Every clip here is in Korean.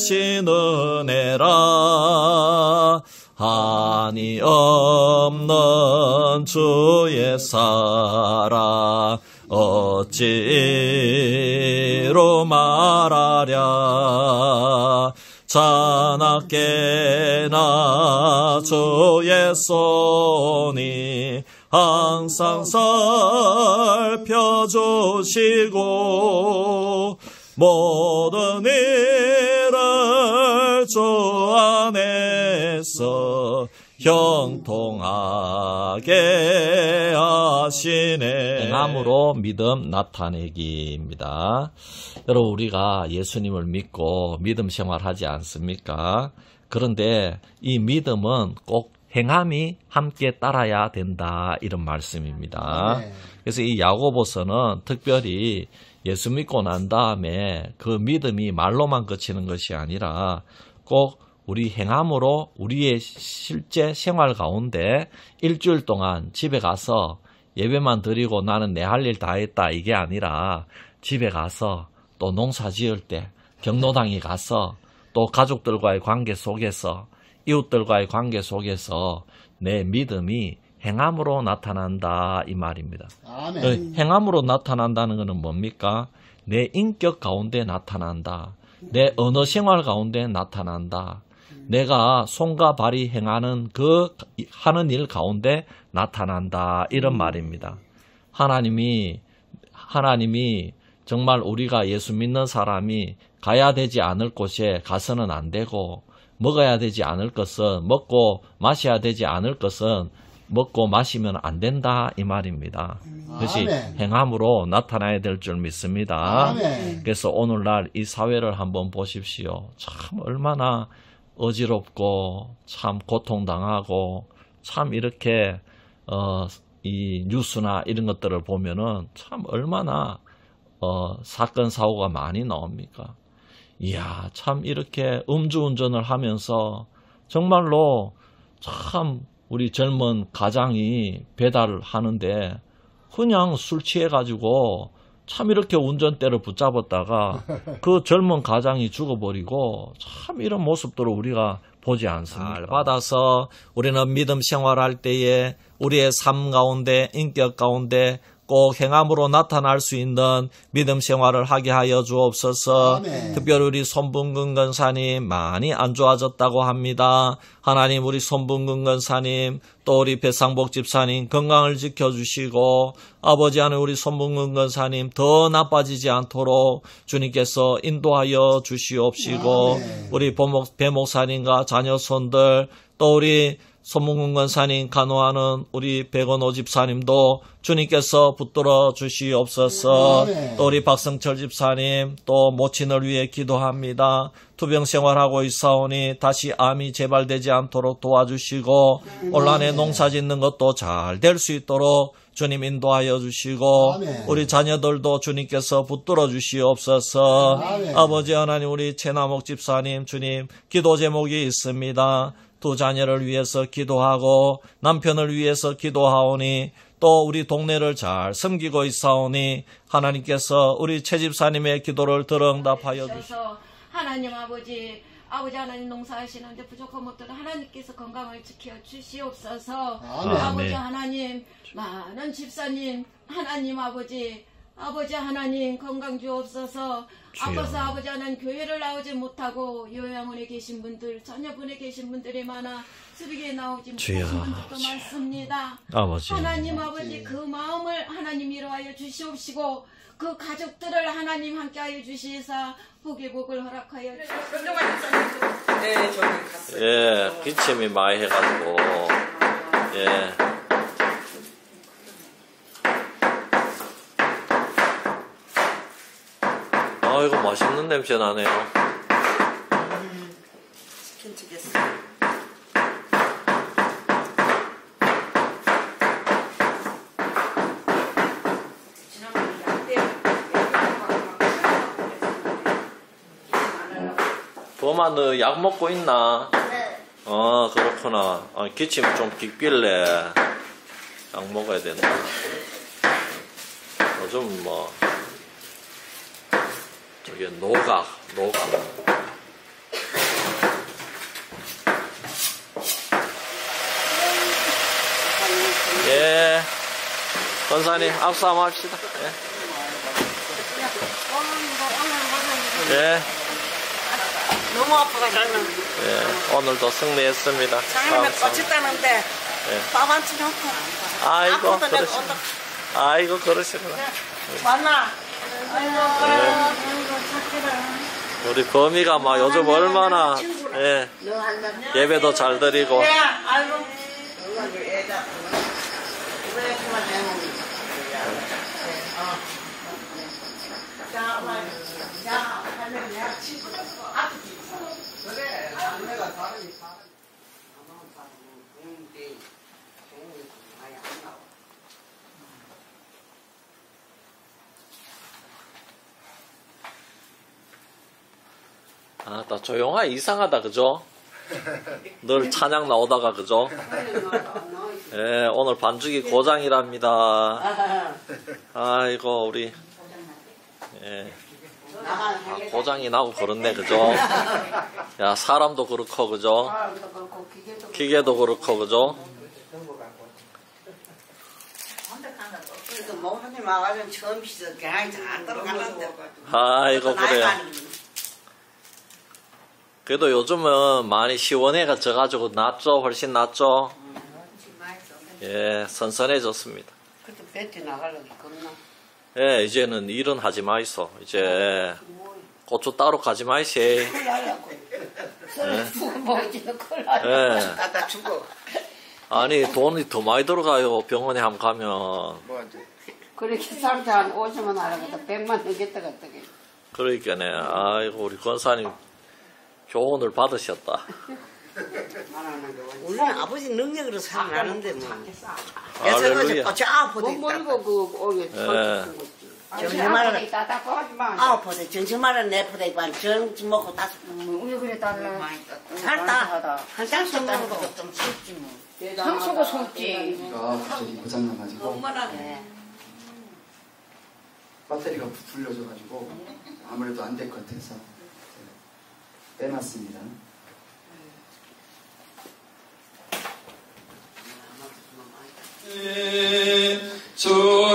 주신 은혜라. 한이 없는 주의 사랑 어찌로 말하랴. 자나깨나 주의 손이 항상 살펴주시고 모든 일을 주 안에서 형통하게 하시네. 행함으로 믿음 나타내기입니다. 여러분, 우리가 예수님을 믿고 믿음 생활하지 않습니까? 그런데 이 믿음은 꼭 행함이 함께 따라야 된다, 이런 말씀입니다. 그래서 이 야고보서는 특별히 예수 믿고 난 다음에 그 믿음이 말로만 그치는 것이 아니라 꼭 우리 행함으로 우리의 실제 생활 가운데 일주일 동안 집에 가서 예배만 드리고 나는 내 할 일 다 했다, 이게 아니라 집에 가서 또 농사 지을 때 경로당에 가서 또 가족들과의 관계 속에서 이웃들과의 관계 속에서 내 믿음이 행함으로 나타난다, 이 말입니다. 아멘. 행함으로 나타난다는 것은 뭡니까? 내 인격 가운데 나타난다. 내 언어 생활 가운데 나타난다. 내가 손과 발이 행하는 그 하는 일 가운데 나타난다, 이런 말입니다. 하나님이 정말 우리가 예수 믿는 사람이 가야 되지 않을 곳에 가서는 안 되고, 먹어야 되지 않을 것은 먹고 마셔야 되지 않을 것은 먹고 마시면 안 된다, 이 말입니다. 그것이 행함으로 나타나야 될 줄 믿습니다. 아멘. 그래서 오늘날 이 사회를 한번 보십시오. 참 얼마나 어지럽고 참 고통당하고 참 이렇게 이 뉴스나 이런 것들을 보면은 참 얼마나 사건 사고가 많이 나옵니까? 이야, 참 이렇게 음주운전을 하면서 정말로 참 우리 젊은 가장이 배달을 하는데 그냥 술 취해가지고 참 이렇게 운전대를 붙잡았다가 그 젊은 가장이 죽어버리고 참 이런 모습들을 우리가 보지 않습니까? 잘 받아서 우리는 믿음 생활할 때에 우리의 삶 가운데, 인격 가운데 꼭 행함으로 나타날 수 있는 믿음 생활을 하게 하여 주옵소서. 아멘. 특별히 우리 손분근 권사님 많이 안 좋아졌다고 합니다. 하나님, 우리 손분근 권사님 또 우리 배상복 집사님 건강을 지켜주시고 아버지 하나님, 우리 손분근 권사님 더 나빠지지 않도록 주님께서 인도하여 주시옵시고 아멘. 우리 배 목사님과 자녀 손들 또 우리 손문근 권사님 간호하는 우리 백원호 집사님도 주님께서 붙들어 주시옵소서. 또 우리 박성철 집사님 또 모친을 위해 기도합니다. 투병 생활하고 있사오니 다시 암이 재발되지 않도록 도와주시고 올한해 농사 짓는 것도 잘 될 수 있도록 주님 인도하여 주시고 우리 자녀들도 주님께서 붙들어 주시옵소서. 아버지 하나님, 우리 최남옥 집사님 주님 기도 제목이 있습니다. 두 자녀를 위해서 기도하고 남편을 위해서 기도하오니 또 우리 동네를 잘 섬기고 있사오니 하나님께서 우리 최 집사님의 기도를 들어 응답하여 주시옵소서. 하나님 아버지 하나님 농사하시는데 부족함 없도록 하나님께서 건강을 지켜 주시옵소서. 아버지 하나님, 많은 집사님 하나님 아버지 하나님 건강 주옵소서. 아파서 아버지 하나님 교회를 나오지 못하고 요양원에 계신 분들, 자녀분에 계신 분들이 많아 수비에 나오지 못하신 분들도 많습니다. 아버지 하나님 아버지, 그 마음을 하나님 위로하여 주시옵시고 그 가족들을 하나님 함께하여 주시사 복의 복을 허락하여 주시옵소서. 네, 저기 갔어요. 예, 기침이 많이 해가지고 예. 아, 이거 맛있는 냄새 나네요. 치킨 튀겼어. 도마, 너 약 먹고 있나? 네. 그렇구나. 기침 좀 깊길래 약 먹어야 된다. 요즘 뭐 저게 노각 권사님 악수 한번 합시다. 예. 예. 너무 아파가 저는. 예. 오늘도 승리했습니다. 장님에 꽂혔다는데 밥 한 끼 놓고. 아이고 아프다, 내가 그러시구나. 아이고 그러시구나. 만나. 우리 범이가 막 요즘 얼마나 예. 예배도 잘 드리고. 아이고. 아, 나 조용하 이상하다 그죠? 늘 찬양 나오다가 그죠? 예, 오늘 반죽이 고장이랍니다. 아이고 우리 예. 고장이 나고 그렇네 그죠? 야 사람도 그렇고 그죠? 기계도 그렇고 그죠? 그래도 목사님 와가지고 처음 시절 그냥 잘 들어가는데. 아이고 그래요. 그래도 요즘은 많이 시원해가 져가지고 낫죠? 훨씬 낫죠? 예, 선선해졌습니다. 그때 배트 나가려고 겁나. 예, 이제는 일은 하지 마이소. 이제 고추 따로 가지 마이시. 예. 다 죽어. 아니 돈이 더 많이 들어가요. 병원에 한번 가면. 그렇게 살때 한 50만 하라고 100만 넘겠다 어떻게. 그러니까네. 아이고 우리 권사님 교훈을 받으셨다. 우리는 아버지 능력으로 살아나는데 뭐. 할렐루야. 어째 아홉 포대 못 있다. 먹이고 그 오게 정신말은 있다고 하지 마. 아홉 포대, 정신말은 네 포대 있고 정신 먹고 다섯. 왜 그래 달라. 살다 한 쌍씩 먹는 거좀 쉽지 뭐. 상수고 속지. 갑자기 고장나가지고 엄마랑 배터리가 불려져가지고 아무래도 안 될 것 같아서 빼놨습니다. 주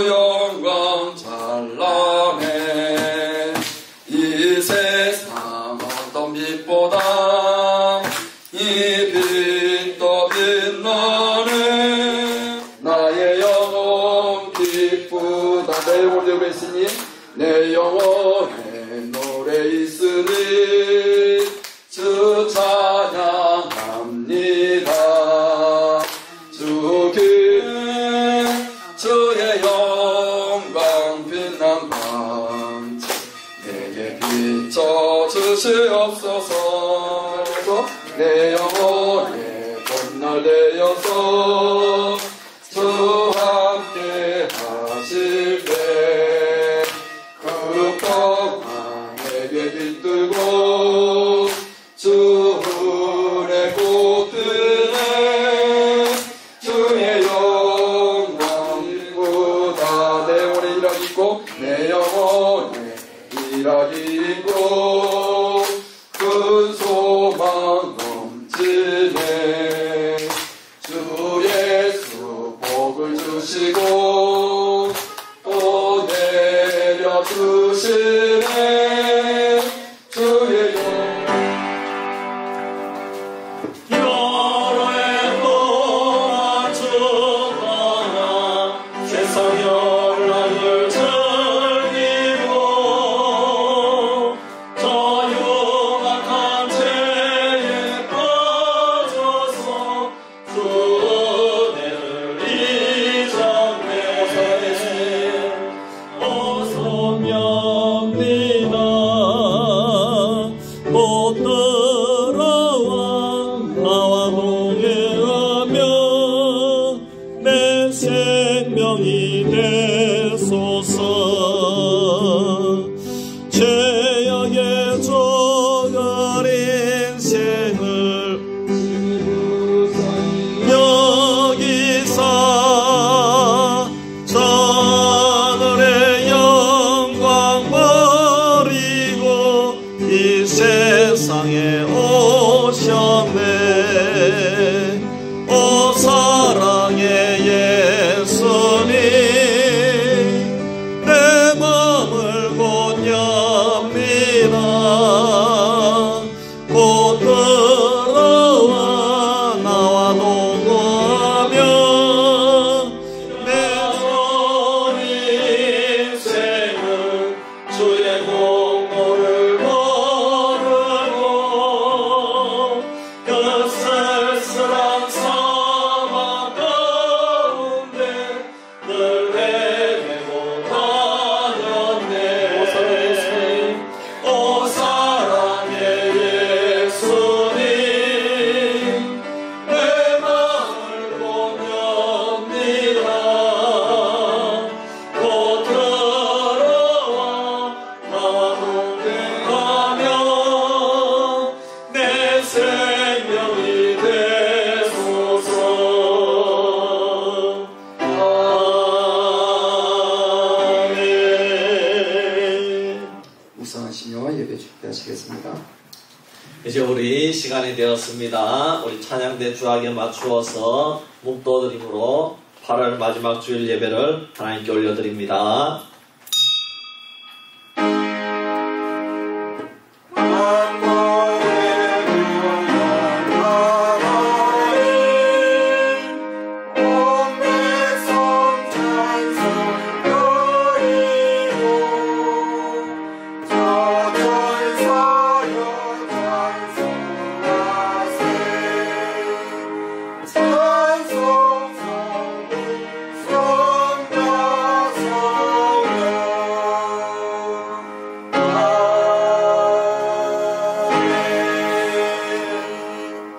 영광 찬란해 이 세상 어떤 빛보다 이 빛 더 빛나네 나의 영혼 기쁘다 내 영혼 여기 있으니 내 영혼에 노래 있으니 주 찬양합니다 주의 영광 빛난 광채 내게 비춰주시옵소서 내 영혼에 봄날 내어서 주 함께 하실 때 그 평화 내게 빛뜨고 주 은혜 곧 뜨네 주의 영광 보다 내 영혼에 일하기 있고 내 영혼에 일하기 있고 큰 소망 넘치네 주 예수 복을 주시고 또 내려주시네 주의 여러 해 동안 죽어나 세상 연락을 즐기고 저 흉악한 죄에 빠져서 주 은혜를 잊었네 어서 명리나 못 돌아와 나와 동행하며 내 생명이 되소서 죄악의 조갈 인생을 여기서 하늘의 영광 버리고 이 세상에 오셨네 오 사랑의 예수님 걸어와 나와 동거하며 내 전 인생은 주의 공로를 모르고 그 쓸쓸한 사막 가운데 늘 헤매고 다녔네. 오 사랑의 예수님 내 마음을 보냅니다. 곧 들어와 나와 동행하며 내 생명이 되소서. 아멘. 묵상하시며 예배 준비하시겠습니다. 이제 우리 시간이 되었습니다. 우리 찬양대 주악에 맞추어서 묵도드림으로 8월 마지막 주일 예배를 하나님께 올려드립니다.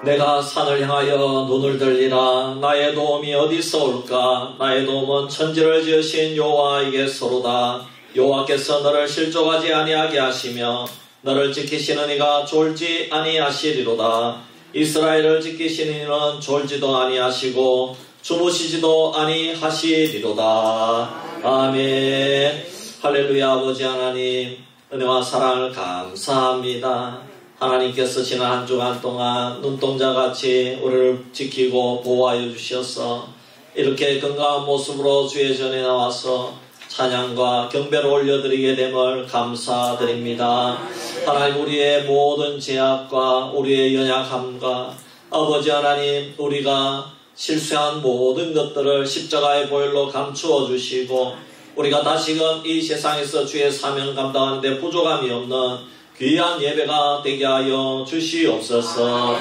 내가 산을 향하여 눈을 들리라. 나의 도움이 어디서 올까? 나의 도움은 천지를 지으신 여호와에게서로다. 여호와께서 너를 실족하지 아니하게 하시며 너를 지키시는 이가 졸지 아니하시리로다. 이스라엘을 지키시는 이는 졸지도 아니하시고 주무시지도 아니하시리로다. 아멘. 할렐루야. 아버지 하나님, 은혜와 사랑을 감사합니다. 하나님께서 지난 한 주간 동안 눈동자같이 우리를 지키고 보호하여 주셔서 이렇게 건강한 모습으로 주의 전에 나와서 찬양과 경배를 올려드리게 됨을 감사드립니다. 하나님, 우리의 모든 죄악과 우리의 연약함과 아버지 하나님, 우리가 실수한 모든 것들을 십자가의 보혈로 감추어 주시고 우리가 다시금 이 세상에서 주의 사명 감당하는데 부족함이 없는 귀한 예배가 되게 하여 주시옵소서.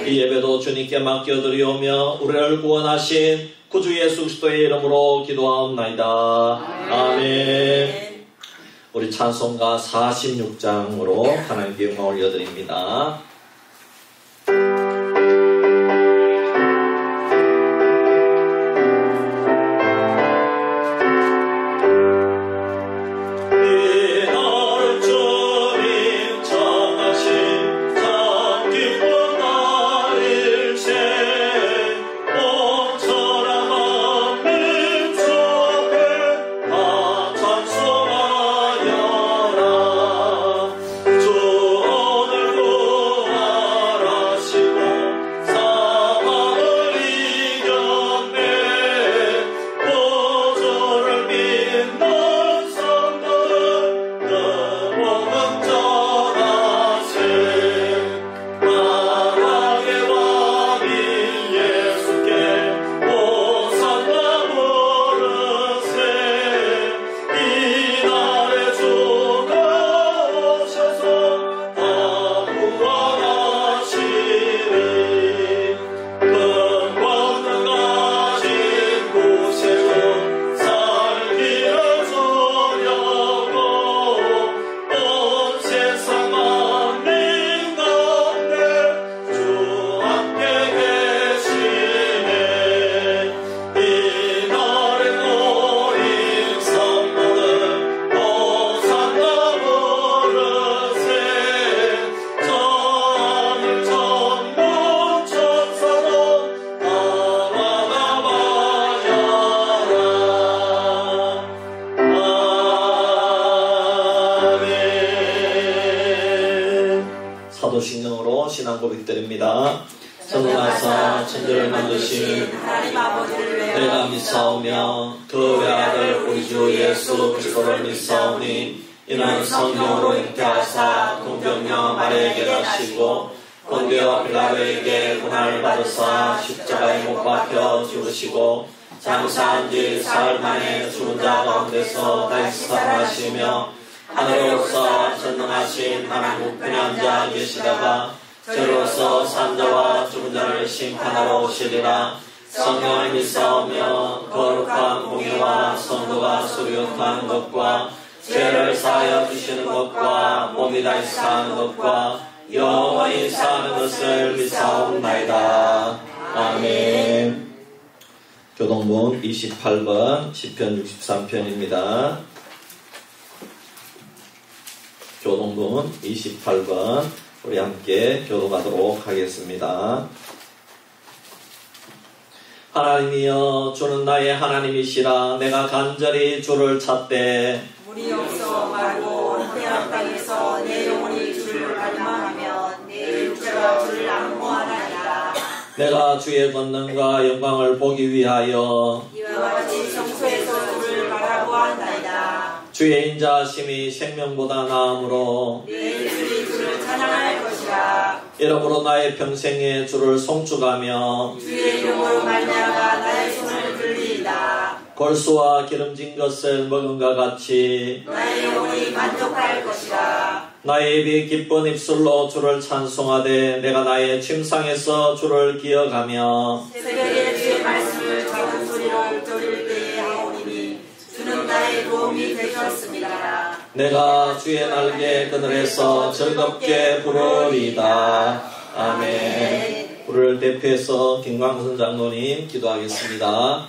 이 예배도 주님께 맡겨드리오며 우리를 구원하신 구주 예수 그리스도의 이름으로 기도하옵나이다. 아멘. 우리 찬송가 46장으로 하나님께 영광 올려드립니다. 사도신경으로 신앙 고백드립니다. 전능하사 천지를 만드신 하나님 아버지를 내가 믿사오며 그 외아들 우리 주 예수 그리스도를 믿사오니 이는 성령으로 잉태하사 동정녀 마리아에게 나시고 본디오 빌라도에게 고난을 받으사 십자가에 못 박혀 죽으시고 장사한 지 사흘 만에 죽은 자 가운데서 다시 살아나시며 하늘로서 전능하신 하나님 우편에 앉아 계시다가 저로서 산 자와 죽은 자를 심판하러 오시리라. 성령을 믿사오며 거룩한 공의와 성도가 수교하는 것과 죄를 사하여 주시는 것과 몸이 다시 사는 것과 영원히 사는 것을 믿사옵나이다. 아멘. 교동문 28번 시편 63편입니다. 교동문 28번 우리 함께 교독하도록 하겠습니다. 하나님이여 주는 나의 하나님이시라. 내가 간절히 주를 찾되 물이 없어 말고 태양 땅에서 내 영혼이 주를 갈망하며 내 육체가 주를 앙모하나이다. 내가 주의 권능과 영광을 보기 위하여 이와 같이 성소에서 주를 바라보았나이다. 주의 인자하심이 생명보다 나으므로 내 입술이 주를 찬양할 것이라. 이러므로 나의 평생에 주를 송축하며 주의 이름으로 말미암아 나의 손을 들리이다. 골수와 기름진 것을 먹음과 같이 나의 영혼이 만족할 것이라. 나의 입이 기쁜 입술로 주를 찬송하되 내가 나의 침상에서 주를 기억하며 새벽에 주의 말씀을 작은 소리로 읊조릴 때에 하오리니 주는 나의 도움이 되셨습니다. 내가 주의 날개 그늘에서 즐겁게 부르리이다. 아멘. 우리를 대표해서 김광선 장로님 기도하겠습니다.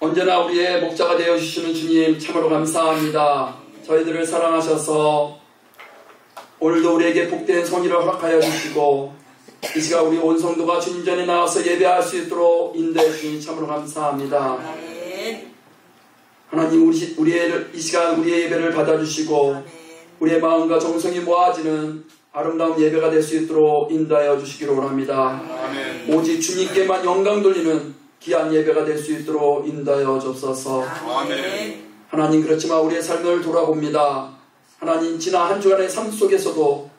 언제나 우리의 목자가 되어주시는 주님 참으로 감사합니다. 저희들을 사랑하셔서 오늘도 우리에게 복된 성의를 허락하여 주시고 이 시간 우리 온 성도가 주님 전에 나와서 예배할 수 있도록 인도해 주시니 참으로 감사합니다. 하나님 이 시간 우리의 예배를 받아주시고 우리의 마음과 정성이 모아지는 아름다운 예배가 될 수 있도록 인도하여 주시기를 원합니다. 오직 주님께만 영광 돌리는 귀한 예배가 될 수 있도록 인도하여 주옵소서. 하나님 그렇지만 우리의 삶을 돌아봅니다. 하나님 지난 한 주간의 삶 속에서도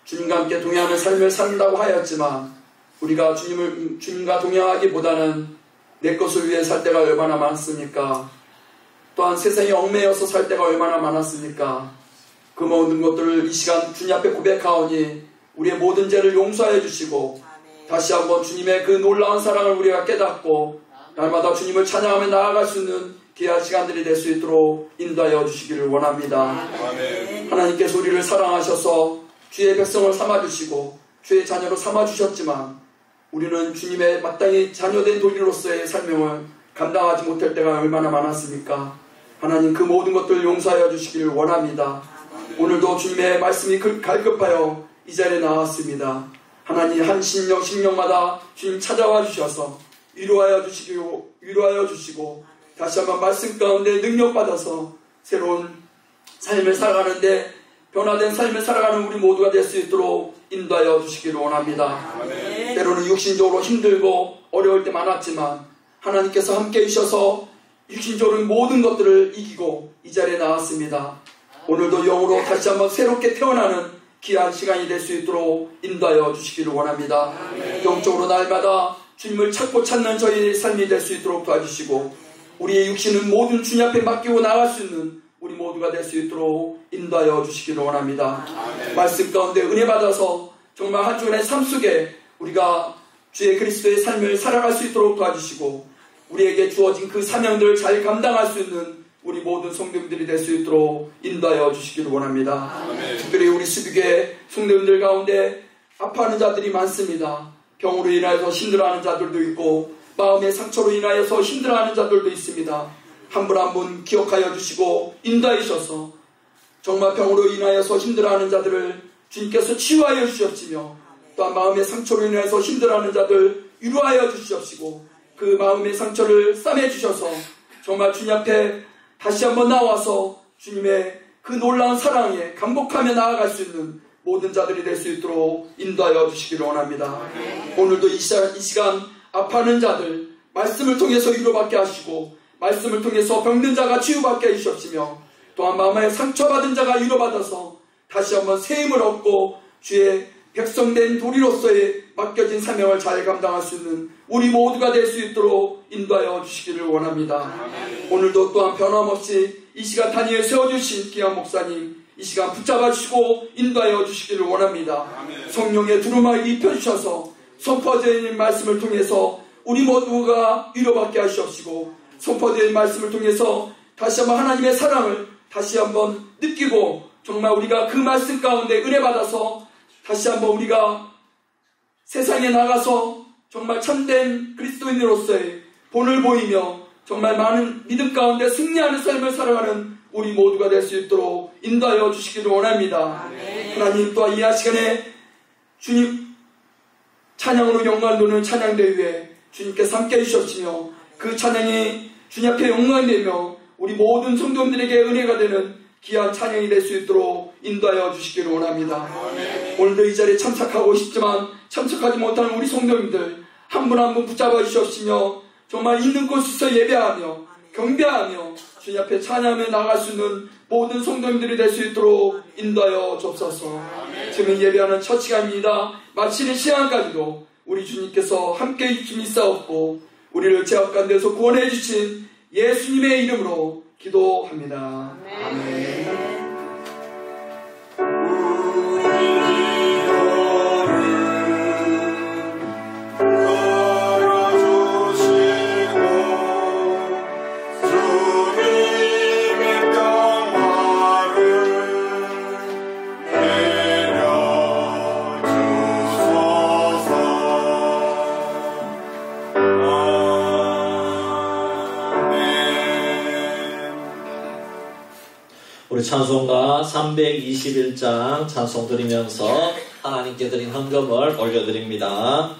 주님과 함께 동행하는 삶을 산다고 하였지만 우리가 주님과 동행하기보다는 내 것을 위해 살 때가 얼마나 많습니까? 또한 세상에 얽매여서 살 때가 얼마나 많았습니까? 그 모든 것들을 이 시간 주님 앞에 고백하오니 우리의 모든 죄를 용서해 주시고 다시 한번 주님의 그 놀라운 사랑을 우리가 깨닫고 날마다 주님을 찬양하며 나아갈 수 있는 귀한 시간들이 될 수 있도록 인도하여 주시기를 원합니다. 하나님께서 우리를 사랑하셔서 주의 백성을 삼아주시고 주의 자녀로 삼아주셨지만 우리는 주님의 마땅히 자녀된 도리로서의 삶을 감당하지 못할 때가 얼마나 많았습니까? 하나님 그 모든 것들을 용서하여 주시기를 원합니다. 오늘도 주님의 말씀이 갈급하여 이 자리에 나왔습니다. 하나님 한 심령마다 주님 찾아와 주셔서 위로하여 주시고 다시 한번 말씀 가운데 능력받아서 새로운 삶을 살아가는데 변화된 삶을 살아가는 우리 모두가 될 수 있도록 인도하여 주시기를 원합니다. 때로는 육신적으로 힘들고 어려울 때 많았지만 하나님께서 함께 해주셔서 육신적으로 모든 것들을 이기고 이 자리에 나왔습니다. 오늘도 영으로 다시 한번 새롭게 태어나는 귀한 시간이 될 수 있도록 인도하여 주시기를 원합니다. 영적으로 날마다 주님을 찾고 찾는 저희의 삶이 될 수 있도록 도와주시고 우리의 육신은 모든 주님 앞에 맡기고 나갈 수 있는 우리 모두가 될 수 있도록 인도하여 주시기를 원합니다. 말씀 가운데 은혜 받아서 정말 한 주간의 삶 속에 우리가 주의 그리스도의 삶을 살아갈 수 있도록 도와주시고 우리에게 주어진 그 사명들을 잘 감당할 수 있는 우리 모든 성도님들이 될 수 있도록 인도하여 주시기를 원합니다. 특별히 우리 수비계 성도님들 가운데 아파하는 자들이 많습니다. 병으로 인하여서 힘들어하는 자들도 있고 마음의 상처로 인하여서 힘들어하는 자들도 있습니다. 한 분 한 분 기억하여 주시고 인도하여 주셔서 정말 병으로 인하여서 힘들어하는 자들을 주님께서 치유하여 주셨으며 또한 마음의 상처로 인하여서 힘들어하는 자들 위로하여 주시옵시고 그 마음의 상처를 싸매 주셔서 정말 주님 앞에 다시 한번 나와서 주님의 그 놀라운 사랑에 감복하며 나아갈 수 있는 모든 자들이 될 수 있도록 인도하여 주시기를 원합니다. 오늘도 이 시간 아파하는 자들 말씀을 통해서 위로받게 하시고 말씀을 통해서 병든 자가 치유받게 해주셨으며 또한 마음에 상처받은 자가 위로받아서 다시 한번 새 힘을 얻고 주의 백성된 도리로서의 맡겨진 사명을 잘 감당할 수 있는 우리 모두가 될 수 있도록 인도하여 주시기를 원합니다. 오늘도 또한 변함없이 이 시간 단위에 세워주신 귀한 목사님 이 시간 붙잡아 주시고 인도하여 주시기를 원합니다. 성령의 두루마기 입혀주셔서 선포되는 말씀을 통해서 우리 모두가 위로받게 하시옵시고 선포되는 말씀을 통해서 다시 한번 하나님의 사랑을 다시 한번 느끼고 정말 우리가 그 말씀 가운데 은혜 받아서 다시 한번 우리가 세상에 나가서 정말 참된 그리스도인으로서의 본을 보이며 정말 많은 믿음 가운데 승리하는 삶을 살아가는 우리 모두가 될 수 있도록 인도하여 주시기를 원합니다. 하나님 또한 이 시간에 주님 찬양으로 영광을 돌리는 찬양대회에 주님께서 함께 해주셨으며 그 찬양이 주님 앞에 영광이 되며 우리 모든 성도님들에게 은혜가 되는 귀한 찬양이 될 수 있도록 인도하여 주시기를 원합니다. 오늘도 이 자리에 참석하고 싶지만 참석하지 못하는 우리 성도님들 한 분 한 분 붙잡아 주시옵시며 정말 있는 곳에서 예배하며 경배하며 주님 앞에 찬양하며 나갈 수 있는 모든 성도님들이 될 수 있도록 인도하여 주옵소서. 지금 예배하는 첫 시간입니다. 마치는 시간까지도 우리 주님께서 함께 해주심이 있사옵고 우리를 죄악 가운데서 구원해 주신 예수님의 이름으로 기도합니다. 아멘. 우리 찬송가 321장 찬송 드리면서 하나님께 드린 헌금을 올려드립니다.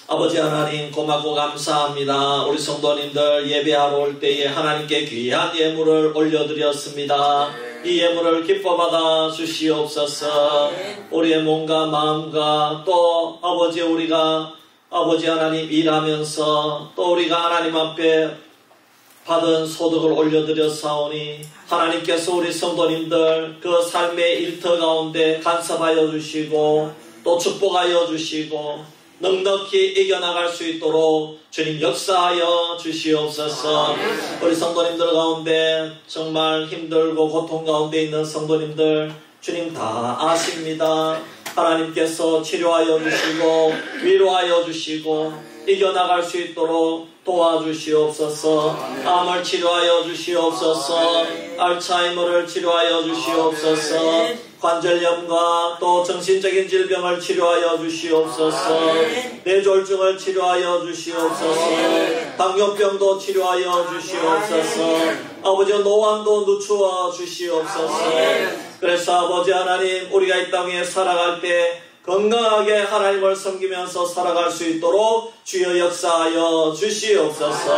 아버지 하나님 고맙고 감사합니다. 우리 성도님들 예배하러 올 때에 하나님께 귀한 예물을 올려드렸습니다. 이 예물을 기뻐받아 주시옵소서. 우리의 몸과 마음과 또 아버지 우리가 아버지 하나님 일하면서 또 우리가 하나님 앞에 받은 소득을 올려드렸사오니 하나님께서 우리 성도님들 그 삶의 일터 가운데 간섭하여 주시고 또 축복하여 주시고 넉넉히 이겨나갈 수 있도록 주님 역사하여 주시옵소서. 우리 성도님들 가운데 정말 힘들고 고통 가운데 있는 성도님들 주님 다 아십니다. 하나님께서 치료하여 주시고 위로하여 주시고 이겨나갈 수 있도록 도와주시옵소서. 암을 치료하여 주시옵소서. 알츠하이머를 치료하여 주시옵소서. 관절염과 또 정신적인 질병을 치료하여 주시옵소서. 뇌졸중을 치료하여 주시옵소서. 당뇨병도 치료하여 주시옵소서. 아버지 노환도 늦추어 주시옵소서. 그래서 아버지 하나님 우리가 이 땅에 살아갈 때 건강하게 하나님을 섬기면서 살아갈 수 있도록 주여 역사하여 주시옵소서.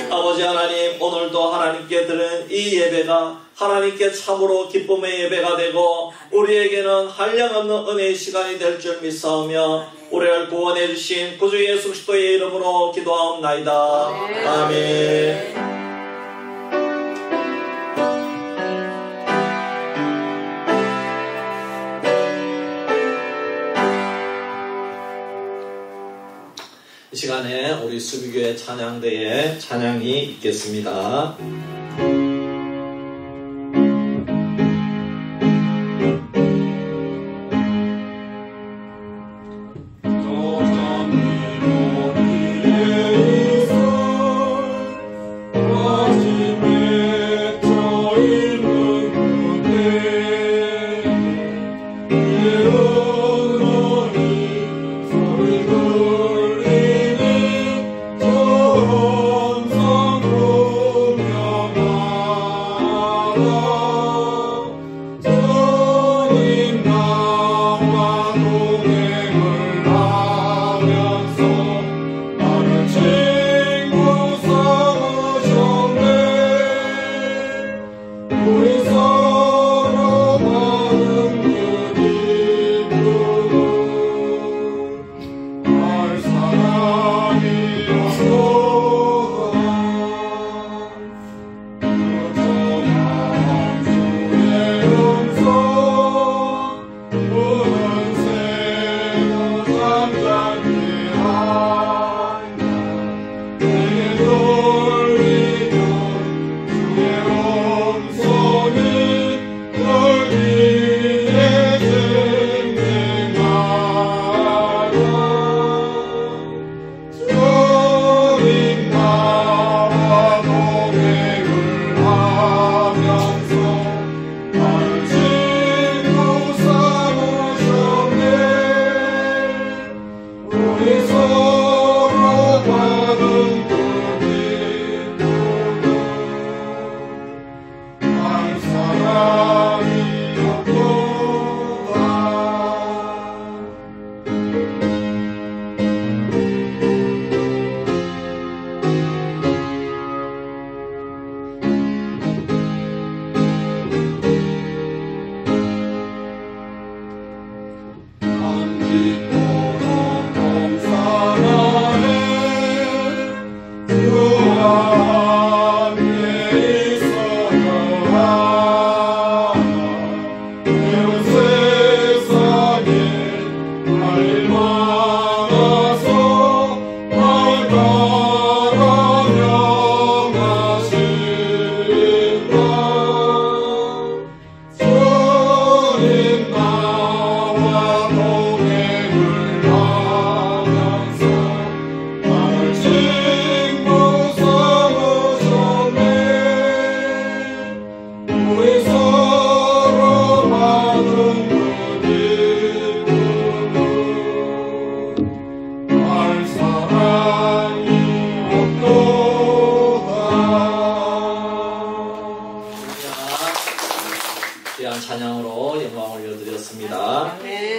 아버지 하나님 오늘도 하나님께 드린 이 예배가 하나님께 참으로 기쁨의 예배가 되고 우리에게는 한량없는 은혜의 시간이 될 줄 믿사오며 우리를 구원해 주신 구주 예수 그리스도의 이름으로 기도하옵나이다. 아멘. 이 시간에 우리 수비교회 찬양대에 찬양이 있겠습니다. 찬양으로 영광을 올려드렸습니다.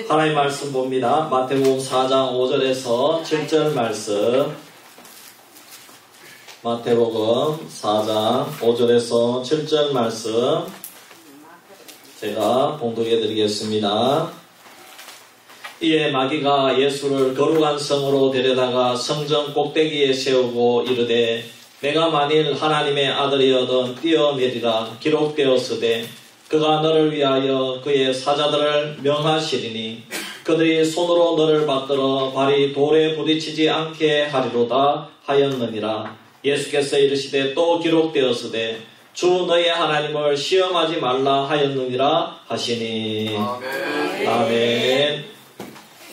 하나님 말씀 봅니다. 마태복음 4장 5절에서 7절 말씀. 마태복음 4장 5절에서 7절 말씀 제가 봉독해 드리겠습니다. 이에 마귀가 예수를 거룩한 성으로 데려다가 성전 꼭대기에 세우고 이르되 내가 만일 하나님의 아들이어든 뛰어내리라 기록되었으되 그가 너를 위하여 그의 사자들을 명하시리니 그들이 손으로 너를 받들어 발이 돌에 부딪히지 않게 하리로다 하였느니라. 예수께서 이르시되 또 기록되었으되 주 너의 하나님을 시험하지 말라 하였느니라 하시니. 아멘. 아멘.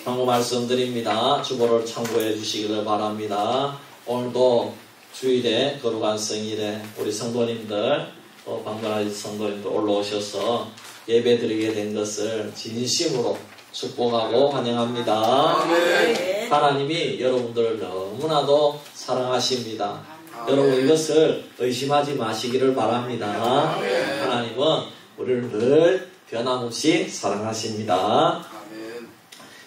한국 말씀드립니다. 주보를 참고해 주시기를 바랍니다. 오늘도 주일에 거룩한 성일에 우리 성도님들 방문하신 성도님들 올라오셔서 예배드리게 된 것을 진심으로 축복하고 환영합니다. 아멘. 하나님이 여러분들을 너무나도 사랑하십니다. 여러분 이것을 의심하지 마시기를 바랍니다. 아멘. 하나님은 우리를 늘 변함없이 사랑하십니다. 아멘.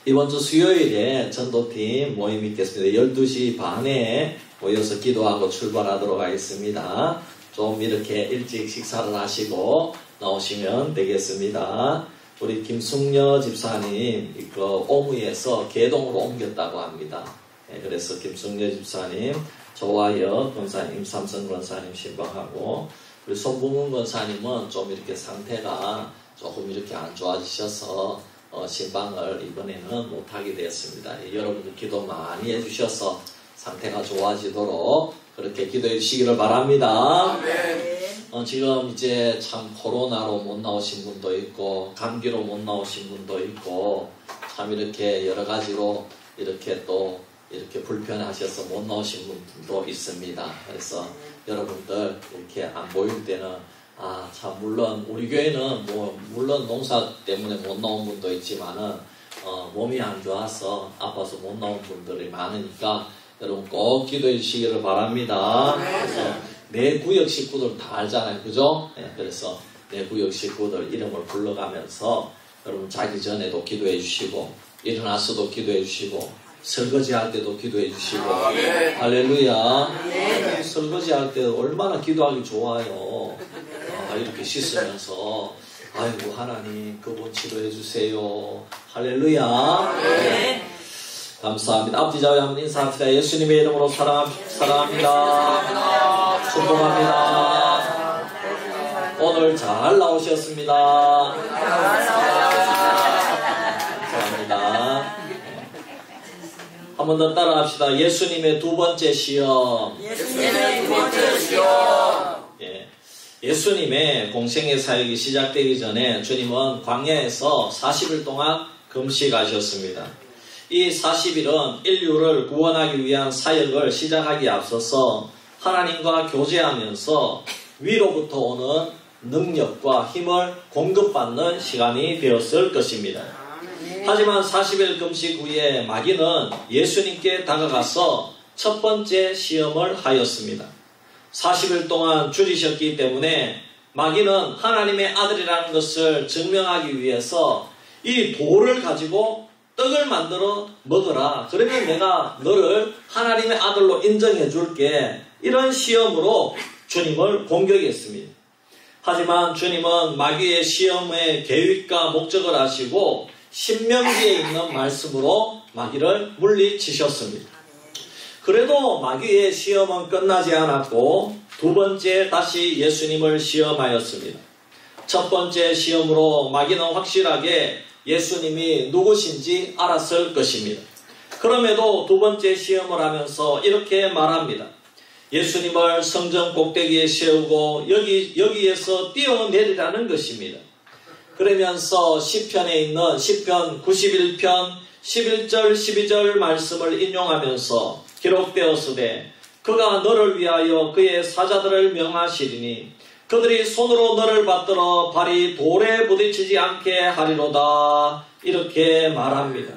이번 주 수요일에 전도팀 모임이 있겠습니다. 12시 반에 모여서 기도하고 출발하도록 하겠습니다. 좀 이렇게 일찍 식사를 하시고 나오시면 되겠습니다. 우리 김숙녀 집사님 오무에서 계동으로 옮겼다고 합니다. 그래서 김숙녀 집사님, 조화혁 권사님, 삼성 권사님 신방하고 우리 손봉은 권사님은 좀 이렇게 상태가 조금 이렇게 안 좋아지셔서 신방을 이번에는 못하게 되었습니다. 여러분들 기도 많이 해주셔서 상태가 좋아지도록 그렇게 기도해 주시기를 바랍니다. 아멘. 지금 이제 참 코로나로 못 나오신 분도 있고 감기로 못 나오신 분도 있고 참 이렇게 여러 가지로 이렇게 또 이렇게 불편하셔서 못 나오신 분도 있습니다. 그래서 여러분들 이렇게 안 보일 때는 참 물론 우리 교회는 물론 농사 때문에 못 나온 분도 있지만은 몸이 안 좋아서 아파서 못 나온 분들이 많으니까 여러분 꼭 기도해 주시기를 바랍니다. 그래서 내 구역 식구들 다 알잖아요. 그죠? 네, 그래서 내 구역 식구들 이름을 불러가면서 여러분 자기 전에도 기도해 주시고 일어나서도 기도해 주시고 설거지 할 때도 기도해 주시고 할렐루야. 설거지 할 때 얼마나 기도하기 좋아요. 이렇게 씻으면서 아이고 하나님 그분 치료해 주세요. 할렐루야. 네. 감사합니다. 앞뒤 좌우 한번 인사합시다. 예수님의 이름으로 사랑합니다. 축복합니다. 오늘 잘 나오셨습니다. 감사합니다. 한 번 더 따라합시다. 예수님의 두 번째 시험. 예수님의 두 번째 시험. 예수님의 공생의 사역이 시작되기 전에 주님은 광야에서 40일 동안 금식하셨습니다. 이 40일은 인류를 구원하기 위한 사역을 시작하기에 앞서서 하나님과 교제하면서 위로부터 오는 능력과 힘을 공급받는 시간이 되었을 것입니다. 하지만 40일 금식 후에 마귀는 예수님께 다가가서 첫 번째 시험을 하였습니다. 40일 동안 줄이셨기 때문에 마귀는 하나님의 아들이라는 것을 증명하기 위해서 이 돌을 가지고 떡을 만들어 먹어라. 그러면 내가 너를 하나님의 아들로 인정해 줄게. 이런 시험으로 주님을 공격했습니다. 하지만 주님은 마귀의 시험의 계획과 목적을 아시고 신명기에 있는 말씀으로 마귀를 물리치셨습니다. 그래도 마귀의 시험은 끝나지 않았고 두 번째 다시 예수님을 시험하였습니다. 첫 번째 시험으로 마귀는 확실하게 예수님이 누구신지 알았을 것입니다. 그럼에도 두 번째 시험을 하면서 이렇게 말합니다. 예수님을 성전 꼭대기에 세우고 여기에서 뛰어내리라는 것입니다. 그러면서 시편에 있는 시편 91편 11절 12절 말씀을 인용하면서 기록되었으되 그가 너를 위하여 그의 사자들을 명하시리니 그들이 손으로 너를 받들어 발이 돌에 부딪히지 않게 하리로다. 이렇게 말합니다.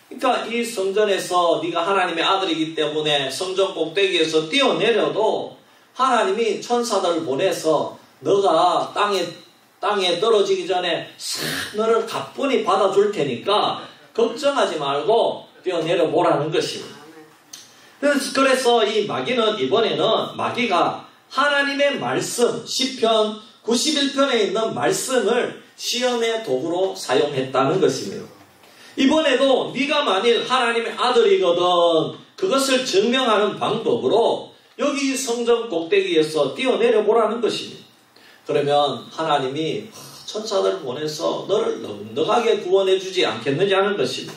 그러니까 이 성전에서 네가 하나님의 아들이기 때문에 성전 꼭대기에서 뛰어내려도 하나님이 천사들을 보내서 너가 땅에 떨어지기 전에 싹 너를 가뿐히 받아줄 테니까 걱정하지 말고 뛰어내려 보라는 것입니다. 그래서 이 마귀는 이번에는 마귀가 하나님의 말씀, 시편 91편에 있는 말씀을 시험의 도구로 사용했다는 것입니다. 이번에도 네가 만일 하나님의 아들이거든 그것을 증명하는 방법으로 여기 성전 꼭대기에서 뛰어내려 보라는 것입니다. 그러면 하나님이 천사들을 보내서 너를 넉넉하게 구원해 주지 않겠느냐 하는 것입니다.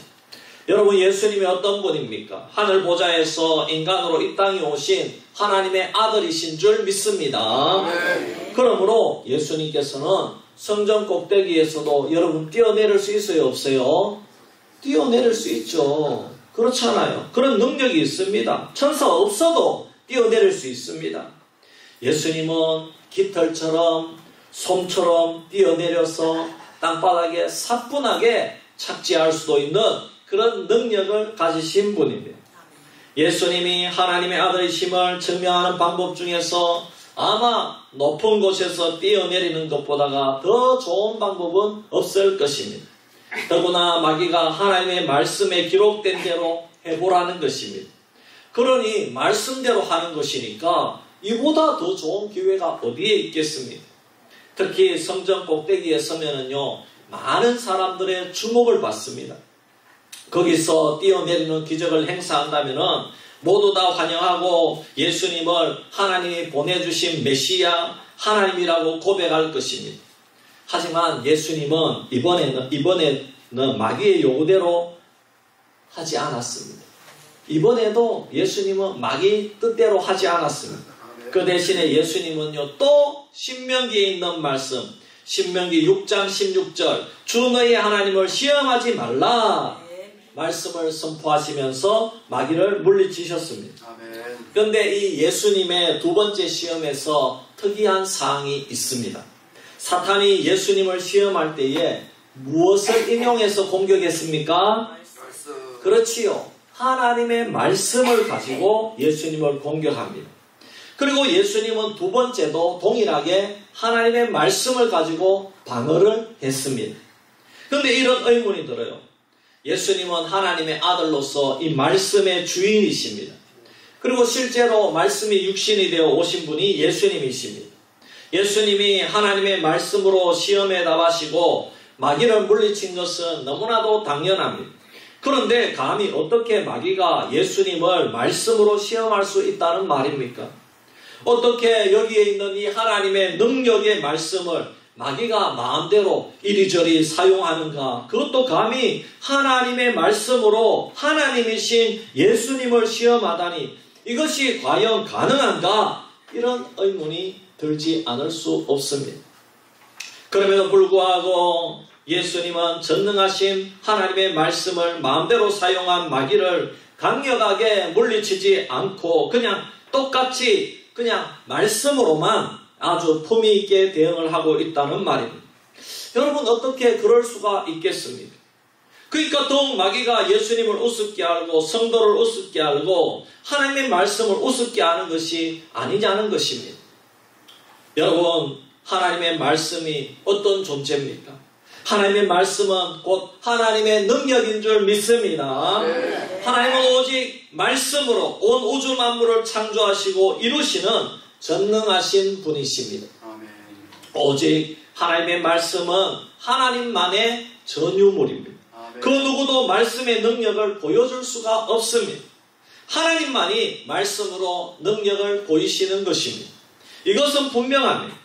여러분, 예수님이 어떤 분입니까? 하늘 보좌에서 인간으로 이 땅에 오신 하나님의 아들이신 줄 믿습니다. 그러므로 예수님께서는 성전 꼭대기에서도 여러분 뛰어내릴 수 있어요, 없어요? 뛰어내릴 수 있죠. 그렇잖아요. 그런 능력이 있습니다. 천사 없어도 뛰어내릴 수 있습니다. 예수님은 깃털처럼 솜처럼 뛰어내려서 땅바닥에 사뿐하게 착지할 수도 있는 그런 능력을 가지신 분입니다. 예수님이 하나님의 아들이심을 증명하는 방법 중에서 아마 높은 곳에서 뛰어내리는 것보다가 더 좋은 방법은 없을 것입니다. 더구나 마귀가 하나님의 말씀에 기록된 대로 해보라는 것입니다. 그러니 말씀대로 하는 것이니까 이보다 더 좋은 기회가 어디에 있겠습니까? 특히 성전 꼭대기에 서면은요, 많은 사람들의 주목을 받습니다. 거기서 뛰어내리는 기적을 행사한다면은 모두 다 환영하고 예수님을 하나님이 보내주신 메시아 하나님이라고 고백할 것입니다. 하지만 예수님은 이번에는 마귀의 요구대로 하지 않았습니다. 이번에도 예수님은 마귀 뜻대로 하지 않았습니다. 그 대신에 예수님은요, 또 신명기에 있는 말씀, 신명기 6장 16절, 주 너희 하나님을 시험하지 말라 말씀을 선포하시면서 마귀를 물리치셨습니다. 그런데 이 예수님의 두 번째 시험에서 특이한 사항이 있습니다. 사탄이 예수님을 시험할 때에 무엇을 인용해서 공격했습니까? 그렇지요. 하나님의 말씀을 가지고 예수님을 공격합니다. 그리고 예수님은 두 번째도 동일하게 하나님의 말씀을 가지고 방어를 했습니다. 그런데 이런 의문이 들어요. 예수님은 하나님의 아들로서 이 말씀의 주인이십니다. 그리고 실제로 말씀이 육신이 되어 오신 분이 예수님이십니다. 예수님이 하나님의 말씀으로 시험에 답하시고 마귀를 물리친 것은 너무나도 당연합니다. 그런데 감히 어떻게 마귀가 예수님을 말씀으로 시험할 수 있다는 말입니까? 어떻게 여기에 있는 이 하나님의 능력의 말씀을 마귀가 마음대로 이리저리 사용하는가? 그것도 감히 하나님의 말씀으로 하나님이신 예수님을 시험하다니 이것이 과연 가능한가? 이런 의문이 들지 않을 수 없습니다. 그럼에도 불구하고 예수님은 전능하신 하나님의 말씀을 마음대로 사용한 마귀를 강력하게 물리치지 않고 그냥 똑같이 그냥 말씀으로만 아주 품위 있게 대응을 하고 있다는 말입니다. 여러분, 어떻게 그럴 수가 있겠습니까? 그러니까 더욱 마귀가 예수님을 우습게 알고 성도를 우습게 알고 하나님의 말씀을 우습게 하는 것이 아니냐는 것입니다. 여러분, 하나님의 말씀이 어떤 존재입니까? 하나님의 말씀은 곧 하나님의 능력인 줄 믿습니다. 하나님은 오직 말씀으로 온 우주 만물을 창조하시고 이루시는 전능하신 분이십니다. 오직 하나님의 말씀은 하나님만의 전유물입니다. 그 누구도 말씀의 능력을 보여줄 수가 없습니다. 하나님만이 말씀으로 능력을 보이시는 것입니다. 이것은 분명합니다.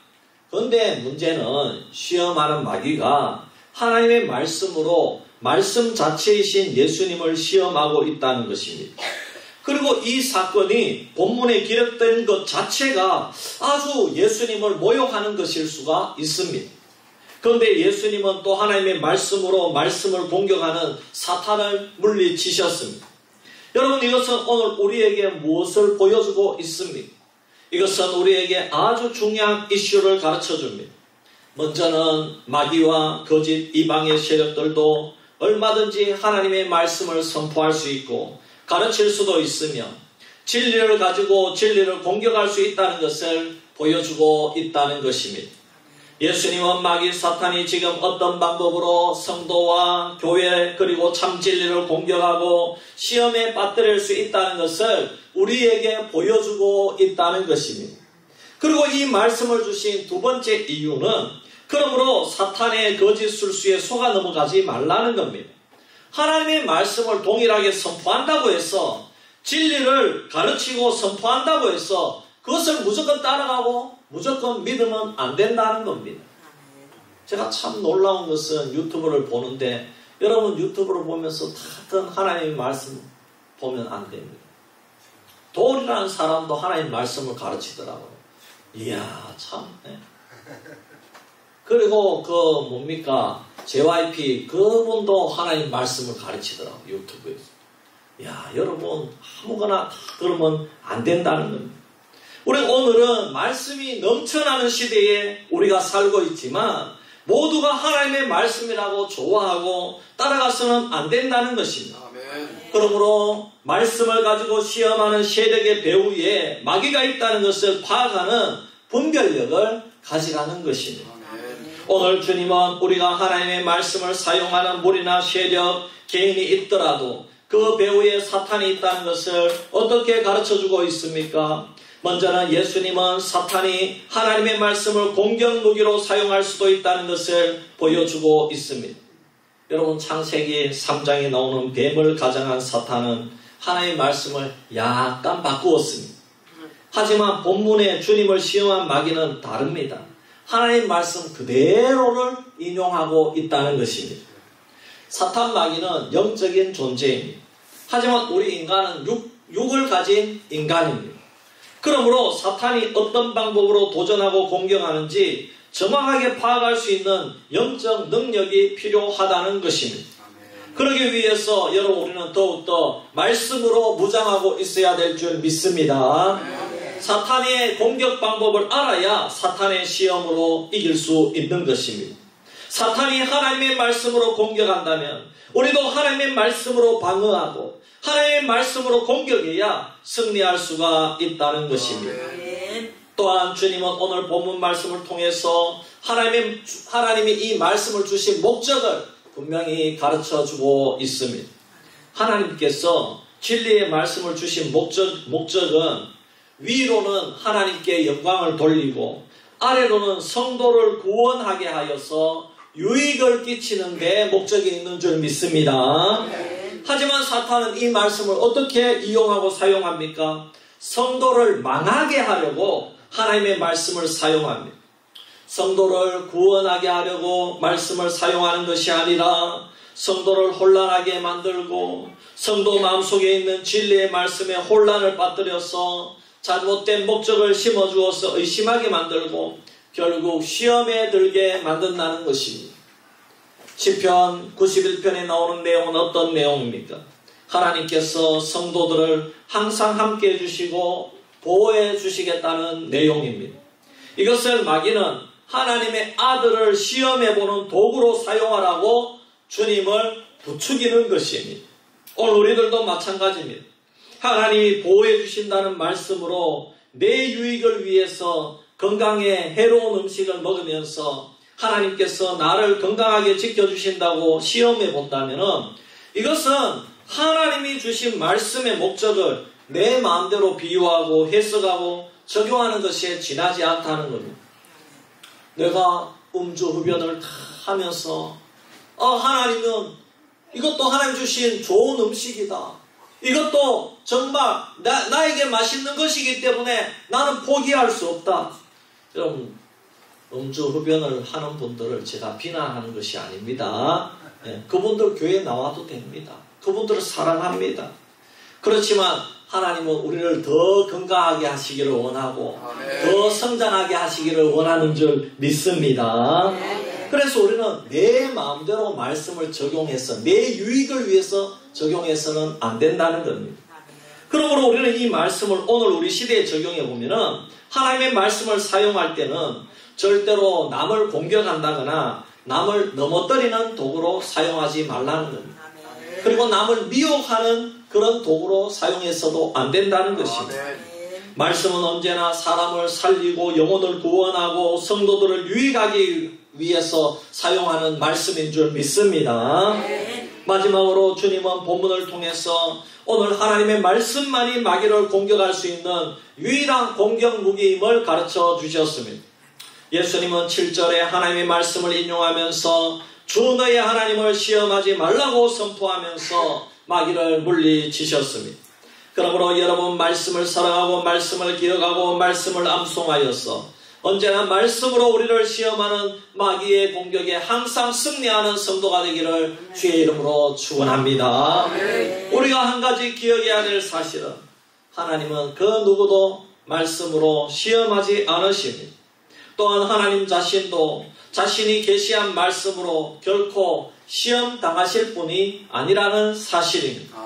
그런데 문제는 시험하는 마귀가 하나님의 말씀으로 말씀 자체이신 예수님을 시험하고 있다는 것입니다. 그리고 이 사건이 본문에 기록된 것 자체가 아주 예수님을 모욕하는 것일 수가 있습니다. 그런데 예수님은 또 하나님의 말씀으로 말씀을 공격하는 사탄을 물리치셨습니다. 여러분, 이것은 오늘 우리에게 무엇을 보여주고 있습니까? 이것은 우리에게 아주 중요한 이슈를 가르쳐줍니다. 먼저는 마귀와 거짓 이방의 세력들도 얼마든지 하나님의 말씀을 선포할 수 있고 가르칠 수도 있으며 진리를 가지고 진리를 공격할 수 있다는 것을 보여주고 있다는 것입니다. 예수님은 마귀 사탄이 지금 어떤 방법으로 성도와 교회 그리고 참 진리를 공격하고 시험에 빠뜨릴 수 있다는 것을 우리에게 보여주고 있다는 것입니다. 그리고 이 말씀을 주신 두 번째 이유는 그러므로 사탄의 거짓 술수에 속아 넘어가지 말라는 겁니다. 하나님의 말씀을 동일하게 선포한다고 해서 진리를 가르치고 선포한다고 해서 그것을 무조건 따라가고 무조건 믿으면 안 된다는 겁니다. 제가 참 놀라운 것은 유튜브를 보는데 여러분 유튜브를 보면서 다들 하나님의 말씀 보면 안 됩니다. 돌이라는 사람도 하나님의 말씀을 가르치더라고요. 이야 참. 네. 그리고 뭡니까 JYP 그분도 하나님 말씀을 가르치더라고요. 유튜브에서. 야 여러분 아무거나 다 들으면 안 된다는 겁니다. 우리 오늘은 말씀이 넘쳐나는 시대에 우리가 살고 있지만 모두가 하나님의 말씀이라고 좋아하고 따라가서는 안 된다는 것입니다. 아멘. 그러므로 말씀을 가지고 시험하는 세력의 배후에 마귀가 있다는 것을 파악하는 분별력을 가지라는 것입니다. 아멘. 오늘 주님은 우리가 하나님의 말씀을 사용하는 무리나 세력, 개인이 있더라도 그 배후에 사탄이 있다는 것을 어떻게 가르쳐주고 있습니까? 먼저는 예수님은 사탄이 하나님의 말씀을 공격 무기로 사용할 수도 있다는 것을 보여주고 있습니다. 여러분 창세기 3장에 나오는 뱀을 가장한 사탄은 하나님의 말씀을 약간 바꾸었습니다. 하지만 본문에 주님을 시험한 마귀는 다릅니다. 하나님의 말씀 그대로를 인용하고 있다는 것입니다. 사탄 마귀는 영적인 존재입니다. 하지만 우리 인간은 육을 가진 인간입니다. 그러므로 사탄이 어떤 방법으로 도전하고 공격하는지 정확하게 파악할 수 있는 영적 능력이 필요하다는 것입니다. 그러기 위해서 여러분 우리는 더욱더 말씀으로 무장하고 있어야 될 줄 믿습니다. 사탄의 공격 방법을 알아야 사탄의 시험으로 이길 수 있는 것입니다. 사탄이 하나님의 말씀으로 공격한다면 우리도 하나님의 말씀으로 방어하고 하나님의 말씀으로 공격해야 승리할 수가 있다는 것입니다. 또한 주님은 오늘 본문 말씀을 통해서 하나님이 이 말씀을 주신 목적을 분명히 가르쳐주고 있습니다. 하나님께서 진리의 말씀을 주신 목적은 위로는 하나님께 영광을 돌리고 아래로는 성도를 구원하게 하여서 유익을 끼치는 데 목적이 있는 줄 믿습니다. 하지만 사탄은 이 말씀을 어떻게 이용하고 사용합니까? 성도를 망하게 하려고 하나님의 말씀을 사용합니다. 성도를 구원하게 하려고 말씀을 사용하는 것이 아니라 성도를 혼란하게 만들고 성도 마음속에 있는 진리의 말씀에 혼란을 빠뜨려서 잘못된 목적을 심어주어서 의심하게 만들고 결국 시험에 들게 만든다는 것입니다. 시편 91편에 나오는 내용은 어떤 내용입니까? 하나님께서 성도들을 항상 함께 해주시고 보호해 주시겠다는 내용입니다. 이것을 마귀는 하나님의 아들을 시험해보는 도구로 사용하라고 주님을 부추기는 것입니다. 오늘 우리들도 마찬가지입니다. 하나님이 보호해 주신다는 말씀으로 내 유익을 위해서 건강에 해로운 음식을 먹으면서 하나님께서 나를 건강하게 지켜주신다고 시험해 본다면 이것은 하나님이 주신 말씀의 목적을 내 마음대로 비유하고 해석하고 적용하는 것이 지나지 않다는 겁니다. 내가 음주흡연을 다 하면서 하나님은 이것도 하나님 주신 좋은 음식이다. 이것도 정말 나에게 맛있는 것이기 때문에 나는 포기할 수 없다. 여러분 음주흡연을 하는 분들을 제가 비난하는 것이 아닙니다. 그분들 교회에 나와도 됩니다. 그분들을 사랑합니다. 그렇지만 하나님은 우리를 더 건강하게 하시기를 원하고 더 성장하게 하시기를 원하는 줄 믿습니다. 그래서 우리는 내 마음대로 말씀을 적용해서 내 유익을 위해서 적용해서는 안 된다는 겁니다. 그러므로 우리는 이 말씀을 오늘 우리 시대에 적용해 보면은 하나님의 말씀을 사용할 때는 절대로 남을 공격한다거나 남을 넘어뜨리는 도구로 사용하지 말라는 겁니다. 그리고 남을 미혹하는 그런 도구로 사용해서도 안 된다는 것입니다. 말씀은 언제나 사람을 살리고 영혼을 구원하고 성도들을 유익하기 위해서 사용하는 말씀인 줄 믿습니다. 마지막으로 주님은 본문을 통해서 오늘 하나님의 말씀만이 마귀를 공격할 수 있는 유일한 공격 무기임을 가르쳐 주셨습니다. 예수님은 7절에 하나님의 말씀을 인용하면서 주 너의 하나님을 시험하지 말라고 선포하면서 마귀를 물리치셨습니다. 그러므로 여러분 말씀을 사랑하고 말씀을 기억하고 말씀을 암송하여서 언제나 말씀으로 우리를 시험하는 마귀의 공격에 항상 승리하는 성도가 되기를 주의 이름으로 축원합니다. 우리가 한 가지 기억해야 될 사실은 하나님은 그 누구도 말씀으로 시험하지 않으십니다. 또한 하나님 자신도 자신이 계시한 말씀으로 결코 시험 당하실 분이 아니라는 사실입니다.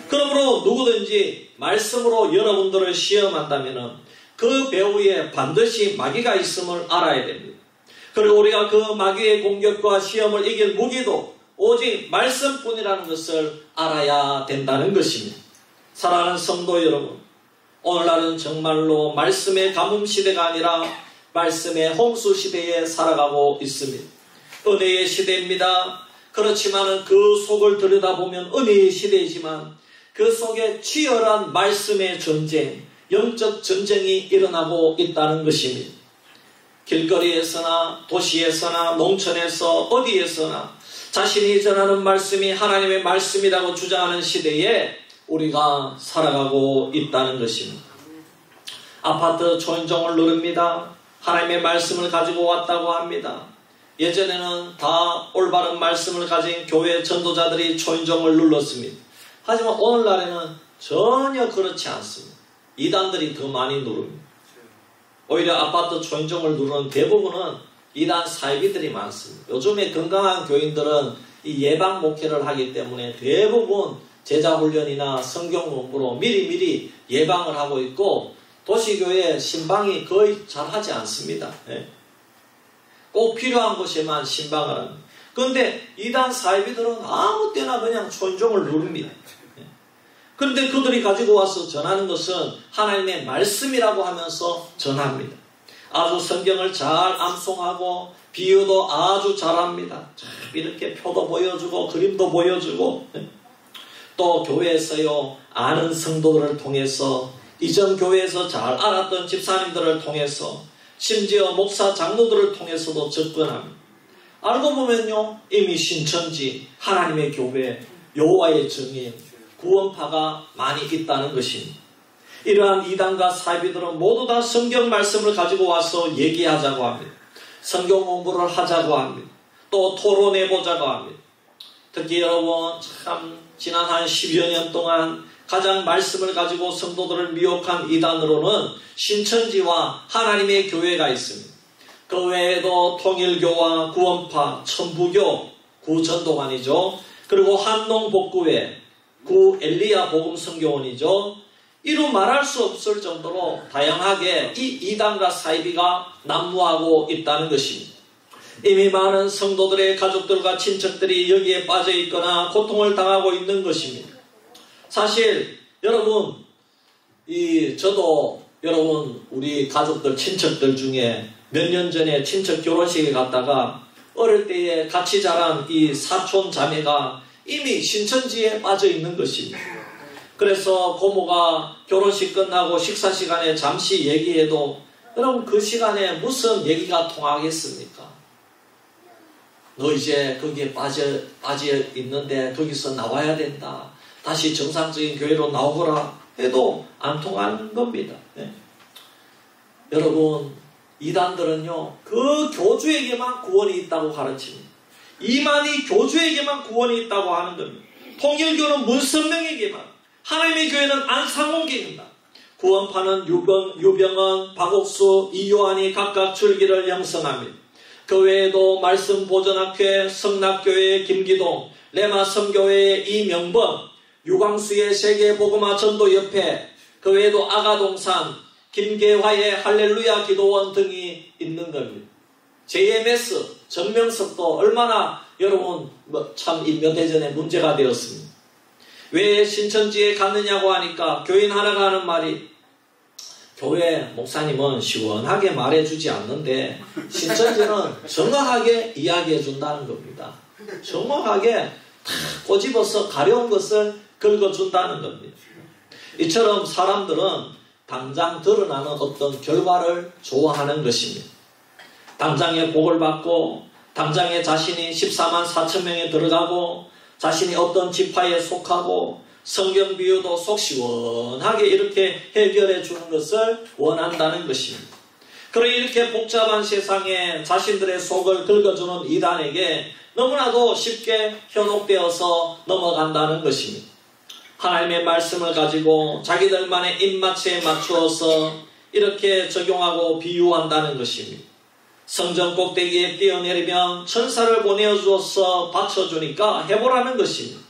그러므로 누구든지 말씀으로 여러분들을 시험한다면 그 배후에 반드시 마귀가 있음을 알아야 됩니다. 그리고 우리가 그 마귀의 공격과 시험을 이길 무기도 오직 말씀뿐이라는 것을 알아야 된다는 것입니다. 사랑하는 성도 여러분, 오늘날은 정말로 말씀의 가뭄 시대가 아니라 말씀의 홍수 시대에 살아가고 있습니다. 은혜의 시대입니다. 그렇지만 그 속을 들여다보면 은혜의 시대이지만 그 속에 치열한 말씀의 전쟁, 영적 전쟁이 일어나고 있다는 것입니다. 길거리에서나 도시에서나 농촌에서 어디에서나 자신이 전하는 말씀이 하나님의 말씀이라고 주장하는 시대에 우리가 살아가고 있다는 것입니다. 아파트 초인종을 누릅니다. 하나님의 말씀을 가지고 왔다고 합니다. 예전에는 다 올바른 말씀을 가진 교회 전도자들이 초인종을 눌렀습니다. 하지만 오늘날에는 전혀 그렇지 않습니다. 이단들이 더 많이 누릅니다. 오히려 아파트 초인종을 누르는 대부분은 이단 사이비들이 많습니다. 요즘에 건강한 교인들은 이 예방 목회를 하기 때문에 대부분 제자훈련이나 성경 공부로 미리미리 예방을 하고 있고 도시교회 신방이 거의 잘하지 않습니다. 꼭 필요한 곳에만 신방을 합니다. 그런데 이단 사이비들은 아무 때나 그냥 초인종을 누릅니다. 그런데 그들이 가지고 와서 전하는 것은 하나님의 말씀이라고 하면서 전합니다. 아주 성경을 잘 암송하고 비유도 아주 잘합니다. 이렇게 표도 보여주고 그림도 보여주고 또 교회에서요 아는 성도들을 통해서 이전 교회에서 잘 알았던 집사님들을 통해서 심지어 목사 장로들을 통해서도 접근합니다. 알고 보면요 이미 신천지 하나님의 교회 여호와의 증인 구원파가 많이 있다는 것입니다. 이러한 이단과 사이비들은 모두 다 성경 말씀을 가지고 와서 얘기하자고 합니다. 성경 공부를 하자고 합니다. 또 토론해보자고 합니다. 특히 여러분 참 지난 한 10여 년 동안 가장 말씀을 가지고 성도들을 미혹한 이단으로는 신천지와 하나님의 교회가 있습니다. 그 외에도 통일교와 구원파, 천부교, 구전도관이죠. 그리고 한농복구회, 구 엘리야 복음선교원이죠. 이루 말할 수 없을 정도로 다양하게 이 이단과 사이비가 난무하고 있다는 것입니다. 이미 많은 성도들의 가족들과 친척들이 여기에 빠져 있거나 고통을 당하고 있는 것입니다. 사실 여러분 저도 여러분 우리 가족들 친척들 중에 몇 년 전에 친척 결혼식에 갔다가 어릴 때에 같이 자란 이 사촌 자매가 이미 신천지에 빠져 있는 것입니다. 그래서 고모가 결혼식 끝나고 식사 시간에 잠시 얘기해도 여러분 그 시간에 무슨 얘기가 통하겠습니까? 너 이제 거기에 빠져 있는데 거기서 나와야 된다. 다시 정상적인 교회로 나오거라 해도 안 통하는 겁니다. 여러분 이단들은요 그 교주에게만 구원이 있다고 가르칩니다. 이만희 교주에게만 구원이 있다고 하는 겁니다. 통일교는 문선명에게만, 하나님의 교회는 안상홍교입니다. 구원파는 유병헌, 박옥수, 이요한이 각각 줄기를 형성합니다. 그 외에도 말씀보전학회, 성락교회의 김기동, 레마섬교회의 이명범, 유광수의 세계복음화 전도협회, 그 외에도 아가동산, 김계화의 할렐루야 기도원 등이 있는 겁니다. JMS, 정명석도 얼마나 여러분 참 몇 해 전에 문제가 되었습니다. 왜 신천지에 갔느냐고 하니까 교인 하나가 하는 말이 교회 목사님은 시원하게 말해주지 않는데 신천지는 정확하게 이야기해 준다는 겁니다. 정확하게 다 꼬집어서 가려운 것을 긁어준다는 겁니다. 이처럼 사람들은 당장 드러나는 어떤 결과를 좋아하는 것입니다. 당장에 복을 받고 당장에 자신이 14만 4천 명에 들어가고 자신이 어떤 지파에 속하고 성경 비유도 속 시원하게 이렇게 해결해 주는 것을 원한다는 것입니다. 그러니 이렇게 복잡한 세상에 자신들의 속을 긁어주는 이단에게 너무나도 쉽게 현혹되어서 넘어간다는 것입니다. 하나님의 말씀을 가지고 자기들만의 입맛에 맞추어서 이렇게 적용하고 비유한다는 것입니다. 성전 꼭대기에 뛰어내리면 천사를 보내주어서 받쳐주니까 해보라는 것입니다.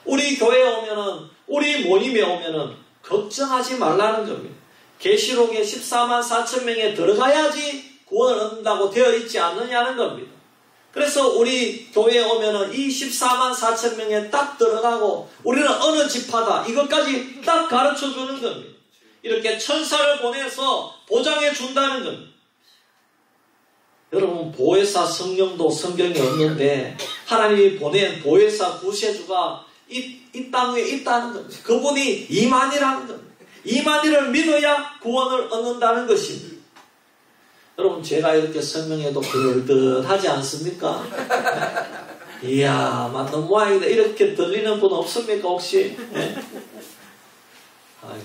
우리 교회에 오면은, 우리 모임에 오면은 걱정하지 말라는 겁니다. 계시록에 14만 4천 명에 들어가야지 구원을 얻는다고 되어 있지 않느냐는 겁니다. 그래서 우리 교회에 오면은 이 14만 4천 명에 딱 들어가고 우리는 어느 지파다 이것까지 딱 가르쳐 주는 겁니다. 이렇게 천사를 보내서 보장해 준다는 겁니다. 여러분, 보혜사 성령도 성경에 없는데 하나님이 보낸 보혜사 구세주가 이 땅 위에 있다는 겁니다. 그분이 이만희라는 겁니다. 이만희를 믿어야 구원을 얻는다는 것입니다. 여러분, 제가 이렇게 설명해도 그럴듯하지 않습니까? 이야, 맞는 모양이다. 이렇게 들리는 분 없습니까, 혹시? 네?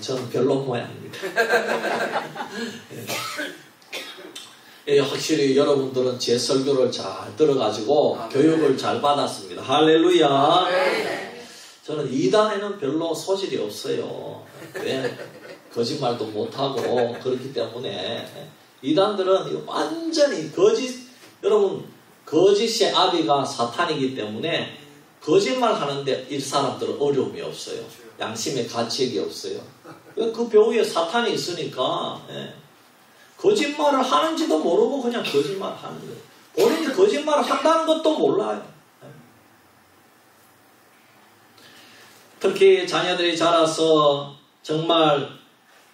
저는 별로 모양입니다. 예, 확실히 여러분들은 제 설교를 잘 들어가지고 교육을 잘 받았습니다. 할렐루야. 저는 이단에는 별로 소질이 없어요. 왜? 거짓말도 못하고 그렇기 때문에 이단들은 완전히 여러분, 거짓의 아비가 사탄이기 때문에 거짓말 하는데 이 사람들은 어려움이 없어요. 양심의 가책이 없어요. 그 배후에 사탄이 있으니까 거짓말을 하는지도 모르고 그냥 거짓말을 하는 거예요. 본인이 거짓말을 한다는 것도 몰라요. 특히 자녀들이 자라서 정말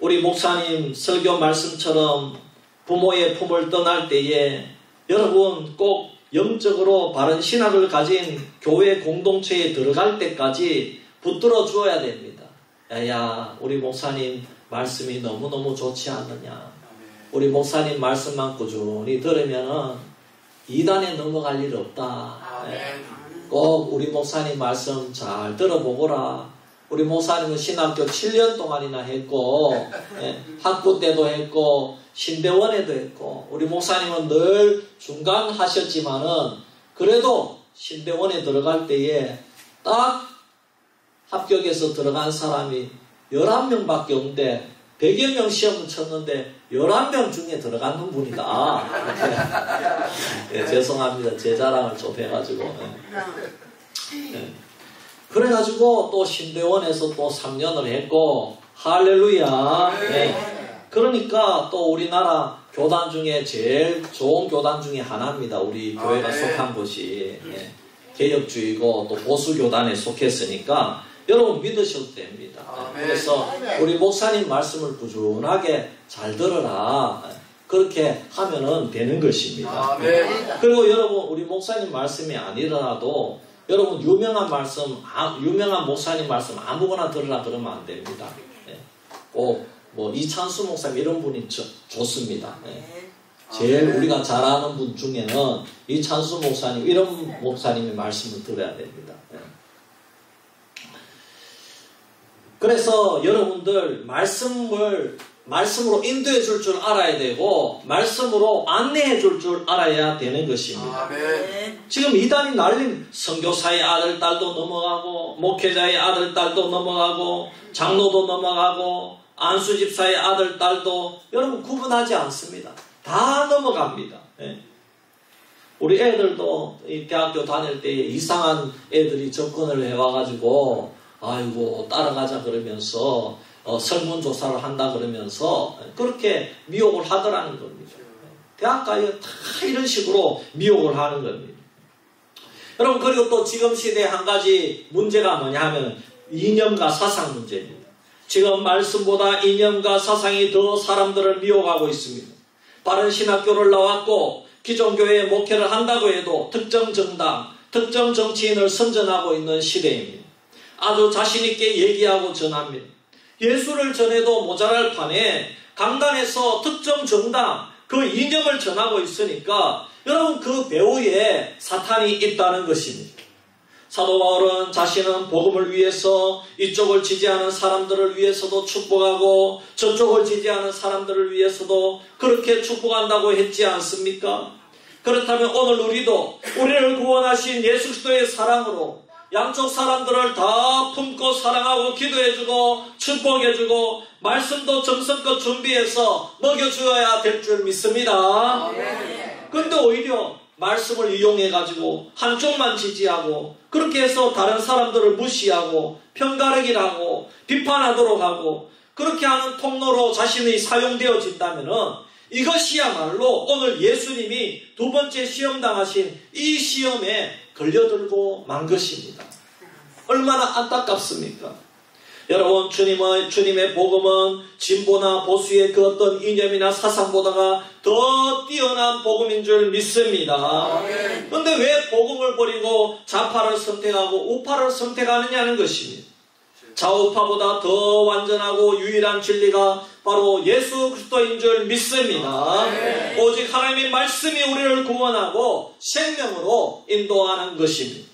우리 목사님 설교 말씀처럼 부모의 품을 떠날 때에 여러분 꼭 영적으로 바른 신학을 가진 교회 공동체에 들어갈 때까지 붙들어 주어야 됩니다. 야야, 우리 목사님 말씀이 너무너무 좋지 않느냐. 우리 목사님 말씀만 꾸준히 들으면은 이단에 넘어갈 일 없다. 꼭 우리 목사님 말씀 잘 들어보거라. 우리 목사님은 신학교 7년 동안이나 했고 학부 때도 했고 신대원에도 했고 우리 목사님은 늘 중간 하셨지만은 그래도 신대원에 들어갈 때에 딱 합격해서 들어간 사람이 11명밖에 없는데 100여 명 시험을 쳤는데 11명 중에 들어가는 분이다. 네, 죄송합니다. 제 자랑을 좀 해가지고. 네. 그래가지고 또 신대원에서 또 3년을 했고 할렐루야. 네. 그러니까 또 우리나라 교단 중에 제일 좋은 교단 중에 하나입니다. 우리 교회가 속한 곳이. 네. 개혁주의고 또 보수교단에 속했으니까 여러분 믿으셔도 됩니다. 그래서 우리 목사님 말씀을 꾸준하게 잘 들어라. 그렇게 하면은 되는 것입니다. 그리고 여러분 우리 목사님 말씀이 아니더라도 여러분 유명한 목사님 말씀 아무거나 들으라 그러면 안 됩니다. 꼭 뭐 이찬수 목사님 이런 분이 좋습니다. 제일 우리가 잘 아는 분 중에는 이찬수 목사님 이런 목사님의 말씀을 들어야 됩니다. 그래서 여러분들 말씀으로 인도해 줄 줄 알아야 되고 말씀으로 안내해 줄 줄 알아야 되는 것입니다. 지금 이단이 날린 선교사의 아들 딸도 넘어가고 목회자의 아들 딸도 넘어가고 장로도 넘어가고 안수집사의 아들 딸도 여러분 구분하지 않습니다. 다 넘어갑니다. 우리 애들도 이 대학교 다닐 때 이상한 애들이 접근을 해와가지고 아이고 따라가자 그러면서 설문조사를 한다 그러면서 그렇게 미혹을 하더라는 겁니다. 대학가에 다 이런 식으로 미혹을 하는 겁니다. 여러분 그리고 또 지금 시대에 한 가지 문제가 뭐냐 하면 이념과 사상 문제입니다. 지금 말씀보다 이념과 사상이 더 사람들을 미혹하고 있습니다. 바른 신학교를 나왔고 기존 교회에 목회를 한다고 해도 특정 정당, 특정 정치인을 선전하고 있는 시대입니다. 아주 자신있게 얘기하고 전합니다. 예수를 전해도 모자랄 판에 강단에서 특정 정당, 그 이념을 전하고 있으니까 여러분 그 배후에 사탄이 있다는 것입니다. 사도 바울은 자신은 복음을 위해서 이쪽을 지지하는 사람들을 위해서도 축복하고 저쪽을 지지하는 사람들을 위해서도 그렇게 축복한다고 했지 않습니까? 그렇다면 오늘 우리도 우리를 구원하신 예수 그리스도의 사랑으로 양쪽 사람들을 다 품고 사랑하고 기도해주고 축복해주고 말씀도 정성껏 준비해서 먹여주어야 될 줄 믿습니다. 그런데 오히려 말씀을 이용해가지고 한쪽만 지지하고 그렇게 해서 다른 사람들을 무시하고 편가르기를 하고 비판하도록 하고 그렇게 하는 통로로 자신이 사용되어진다면은 이것이야말로 오늘 예수님이 두 번째 시험 당하신 이 시험에 걸려들고 만 것입니다. 얼마나 안타깝습니까? 여러분, 주님의 복음은 진보나 보수의 그 어떤 이념이나 사상보다가 더 뛰어난 복음인 줄 믿습니다. 그런데 왜 복음을 버리고 좌파를 선택하고 우파를 선택하느냐는 것입니다. 좌우파보다 더 완전하고 유일한 진리가 바로 예수 그리스도인 줄 믿습니다. 오직 하나님의 말씀이 우리를 구원하고 생명으로 인도하는 것입니다.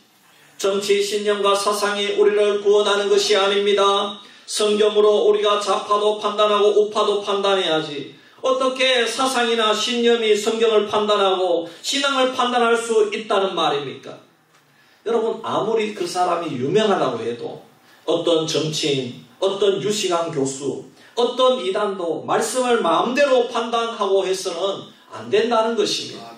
정치 신념과 사상이 우리를 구원하는 것이 아닙니다. 성경으로 우리가 좌파도 판단하고 우파도 판단해야지 어떻게 사상이나 신념이 성경을 판단하고 신앙을 판단할 수 있다는 말입니까? 여러분, 아무리 그 사람이 유명하다고 해도 어떤 정치인, 어떤 유식한 교수, 어떤 이단도 말씀을 마음대로 판단하고 해서는 안 된다는 것입니다.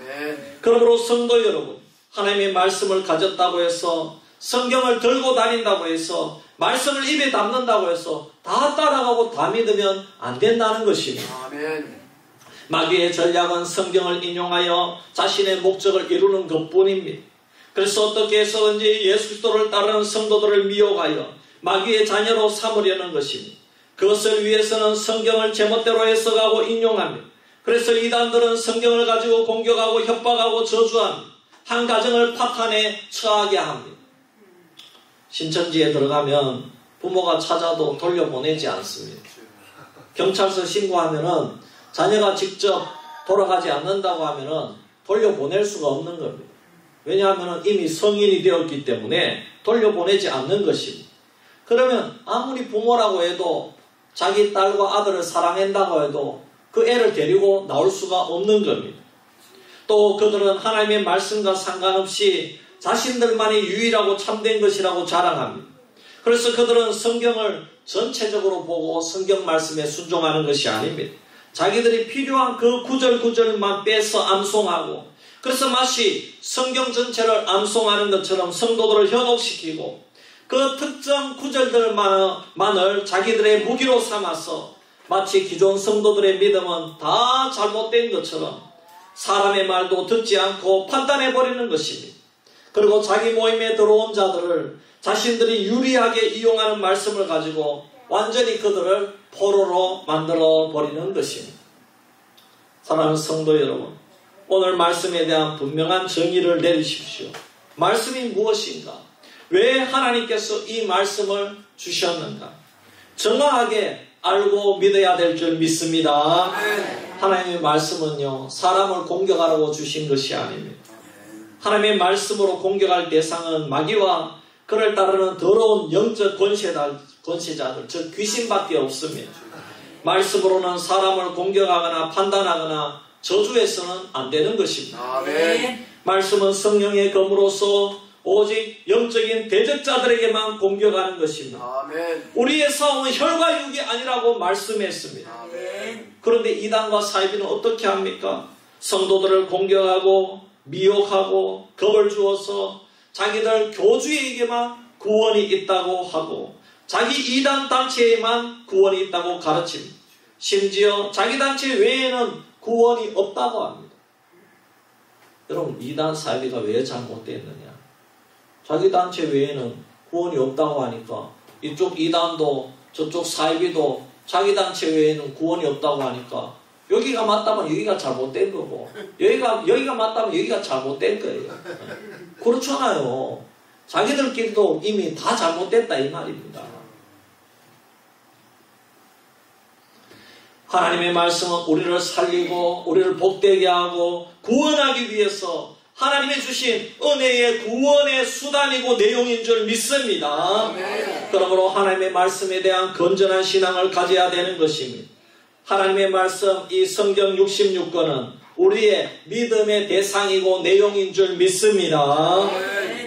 그러므로 성도 여러분, 하나님의 말씀을 가졌다고 해서 성경을 들고 다닌다고 해서 말씀을 입에 담는다고 해서 다 따라가고 다 믿으면 안 된다는 것입니다. 마귀의 전략은 성경을 인용하여 자신의 목적을 이루는 것뿐입니다. 그래서 어떻게 해서든지 예수 그리스도를 따르는 성도들을 미혹하여 마귀의 자녀로 삼으려는 것입니다. 그것을 위해서는 성경을 제멋대로 해석하고 인용합니다. 그래서 이단들은 성경을 가지고 공격하고 협박하고 저주합니다. 한 가정을 파탄에 처하게 합니다. 신천지에 들어가면 부모가 찾아도 돌려보내지 않습니다. 경찰서 신고하면은 자녀가 직접 돌아가지 않는다고 하면은 돌려보낼 수가 없는 겁니다. 왜냐하면 이미 성인이 되었기 때문에 돌려보내지 않는 것입니다. 그러면 아무리 부모라고 해도 자기 딸과 아들을 사랑한다고 해도 그 애를 데리고 나올 수가 없는 겁니다. 또 그들은 하나님의 말씀과 상관없이 자신들만이 유일하고 참된 것이라고 자랑합니다. 그래서 그들은 성경을 전체적으로 보고 성경 말씀에 순종하는 것이 아닙니다. 자기들이 필요한 그 구절구절만 빼서 암송하고 그래서 마치 성경 전체를 암송하는 것처럼 성도들을 현혹시키고 그 특정 구절들만을 자기들의 무기로 삼아서 마치 기존 성도들의 믿음은 다 잘못된 것처럼 사람의 말도 듣지 않고 판단해버리는 것입니다. 그리고 자기 모임에 들어온 자들을 자신들이 유리하게 이용하는 말씀을 가지고 완전히 그들을 포로로 만들어버리는 것입니다. 사랑하는 성도 여러분, 오늘 말씀에 대한 분명한 정의를 내리십시오. 말씀이 무엇인가? 왜 하나님께서 이 말씀을 주셨는가? 정확하게 알고 믿어야 될 줄 믿습니다. 하나님의 말씀은요, 사람을 공격하라고 주신 것이 아닙니다. 하나님의 말씀으로 공격할 대상은 마귀와 그를 따르는 더러운 영적 권세자들, 즉 귀신밖에 없습니다. 말씀으로는 사람을 공격하거나 판단하거나 저주해서는 안 되는 것입니다. 말씀은 성령의 검으로서 오직 영적인 대적자들에게만 공격하는 것입니다. 우리의 싸움은 혈과 육이 아니라고 말씀했습니다. 그런데 이단과 사이비는 어떻게 합니까? 성도들을 공격하고 미혹하고 겁을 주어서 자기들 교주에게만 구원이 있다고 하고 자기 이단 단체에만 구원이 있다고 가르칩니다. 심지어 자기 단체 외에는 구원이 없다고 합니다. 여러분, 이단 사이비가 왜 잘못됐느냐? 자기 단체 외에는 구원이 없다고 하니까 이쪽 이단도 저쪽 사이비도 자기 단체 외에는 구원이 없다고 하니까 여기가 맞다면 여기가 잘못된 거고 여기가 맞다면 여기가 잘못된 거예요. 그렇잖아요. 자기들끼리도 이미 다 잘못됐다 이 말입니다. 하나님의 말씀은 우리를 살리고 우리를 복되게 하고 구원하기 위해서 하나님이 주신 은혜의 구원의 수단이고 내용인 줄 믿습니다. 그러므로 하나님의 말씀에 대한 건전한 신앙을 가져야 되는 것입니다. 하나님의 말씀, 이 성경 66권은 우리의 믿음의 대상이고 내용인 줄 믿습니다.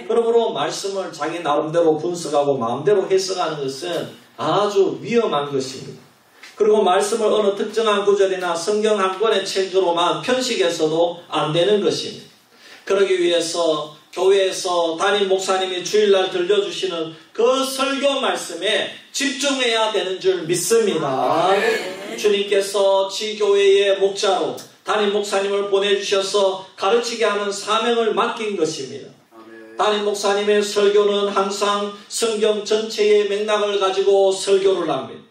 그러므로 말씀을 자기 나름대로 분석하고 마음대로 해석하는 것은 아주 위험한 것입니다. 그리고 말씀을 어느 특정한 구절이나 성경 한 권의 책으로만 편식해서도 안 되는 것입니다. 그러기 위해서 교회에서 담임 목사님이 주일날 들려주시는 그 설교 말씀에 집중해야 되는 줄 믿습니다. 주님께서 지교회의 목자로 담임 목사님을 보내주셔서 가르치게 하는 사명을 맡긴 것입니다. 담임 목사님의 설교는 항상 성경 전체의 맥락을 가지고 설교를 합니다.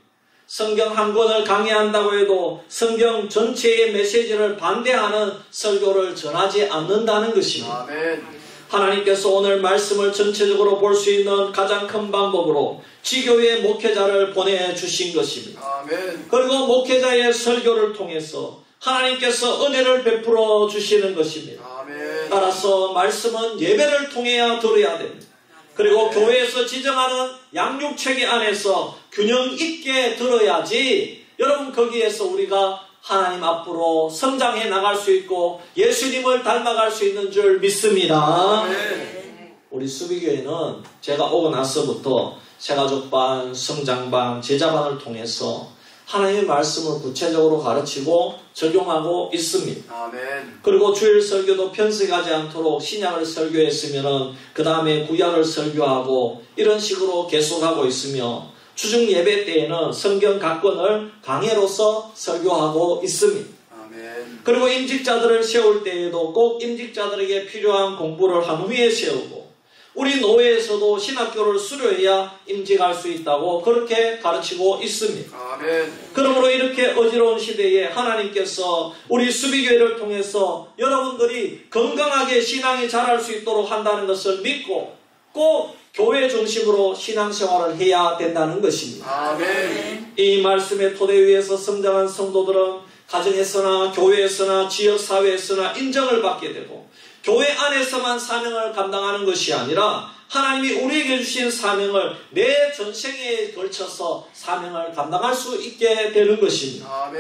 성경 한 권을 강의한다고 해도 성경 전체의 메시지를 반대하는 설교를 전하지 않는다는 것입니다. 하나님께서 오늘 말씀을 전체적으로 볼 수 있는 가장 큰 방법으로 지교회 목회자를 보내주신 것입니다. 그리고 목회자의 설교를 통해서 하나님께서 은혜를 베풀어 주시는 것입니다. 따라서 말씀은 예배를 통해야 들어야 됩니다. 그리고 교회에서 지정하는 양육체계 안에서 균형 있게 들어야지 여러분 거기에서 우리가 하나님 앞으로 성장해 나갈 수 있고 예수님을 닮아갈 수 있는 줄 믿습니다. 우리 수비교회는 제가 오고 나서부터 새가족반, 성장반, 제자반을 통해서 하나님의 말씀을 구체적으로 가르치고 적용하고 있습니다. 그리고 주일 설교도 편식하지 않도록 신약을 설교했으면 그 다음에 구약을 설교하고 이런 식으로 계속하고 있으며 주중 예배 때에는 성경 각 권을 강해로서 설교하고 있습니다. 그리고 임직자들을 세울 때에도 꼭 임직자들에게 필요한 공부를 한 후에 세우고 우리 노회에서도 신학교를 수료해야 임직할 수 있다고 그렇게 가르치고 있습니다. 그러므로 이렇게 어지러운 시대에 하나님께서 우리 수비교회를 통해서 여러분들이 건강하게 신앙이 자랄 수 있도록 한다는 것을 믿고 꼭 교회 중심으로 신앙생활을 해야 된다는 것입니다. 이 말씀의 토대 위에서 성장한 성도들은 가정에서나 교회에서나 지역사회에서나 인정을 받게 되고 교회 안에서만 사명을 감당하는 것이 아니라 하나님이 우리에게 주신 사명을 내 전생에 걸쳐서 사명을 감당할 수 있게 되는 것입니다.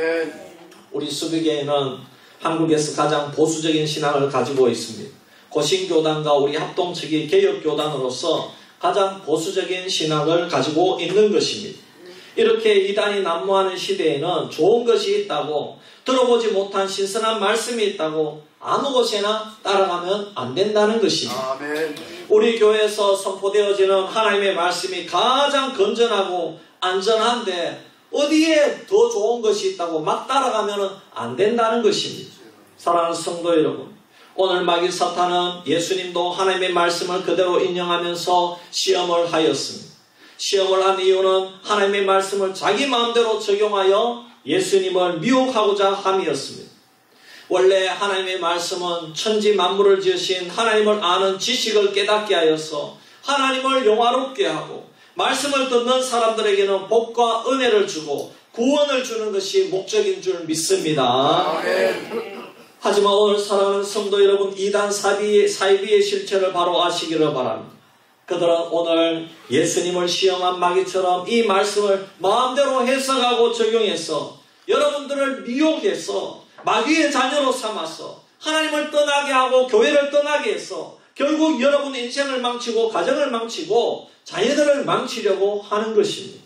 우리 수비교회는 한국에서 가장 보수적인 신앙을 가지고 있습니다. 고신교단과 우리 합동측이 개혁교단으로서 가장 보수적인 신앙을 가지고 있는 것입니다. 이렇게 이단이 난무하는 시대에는 좋은 것이 있다고 들어보지 못한 신선한 말씀이 있다고 아무 곳에나 따라가면 안 된다는 것입니다. 우리 교회에서 선포되어지는 하나님의 말씀이 가장 건전하고 안전한데 어디에 더 좋은 것이 있다고 막 따라가면 안 된다는 것입니다. 사랑하는 성도 여러분, 오늘 마귀 사탄은 예수님도 하나님의 말씀을 그대로 인용하면서 시험을 하였습니다. 시험을 한 이유는 하나님의 말씀을 자기 마음대로 적용하여 예수님을 미혹하고자 함이었습니다. 원래 하나님의 말씀은 천지 만물을 지으신 하나님을 아는 지식을 깨닫게 하여서 하나님을 영화롭게 하고 말씀을 듣는 사람들에게는 복과 은혜를 주고 구원을 주는 것이 목적인 줄 믿습니다. 하지만 오늘 사랑하는 성도 여러분, 이단 사이비의 실체를 바로 아시기를 바랍니다. 그들은 오늘 예수님을 시험한 마귀처럼 이 말씀을 마음대로 해석하고 적용해서 여러분들을 미혹해서 마귀의 자녀로 삼아서 하나님을 떠나게 하고 교회를 떠나게 해서 결국 여러분 인생을 망치고 가정을 망치고 자녀들을 망치려고 하는 것입니다.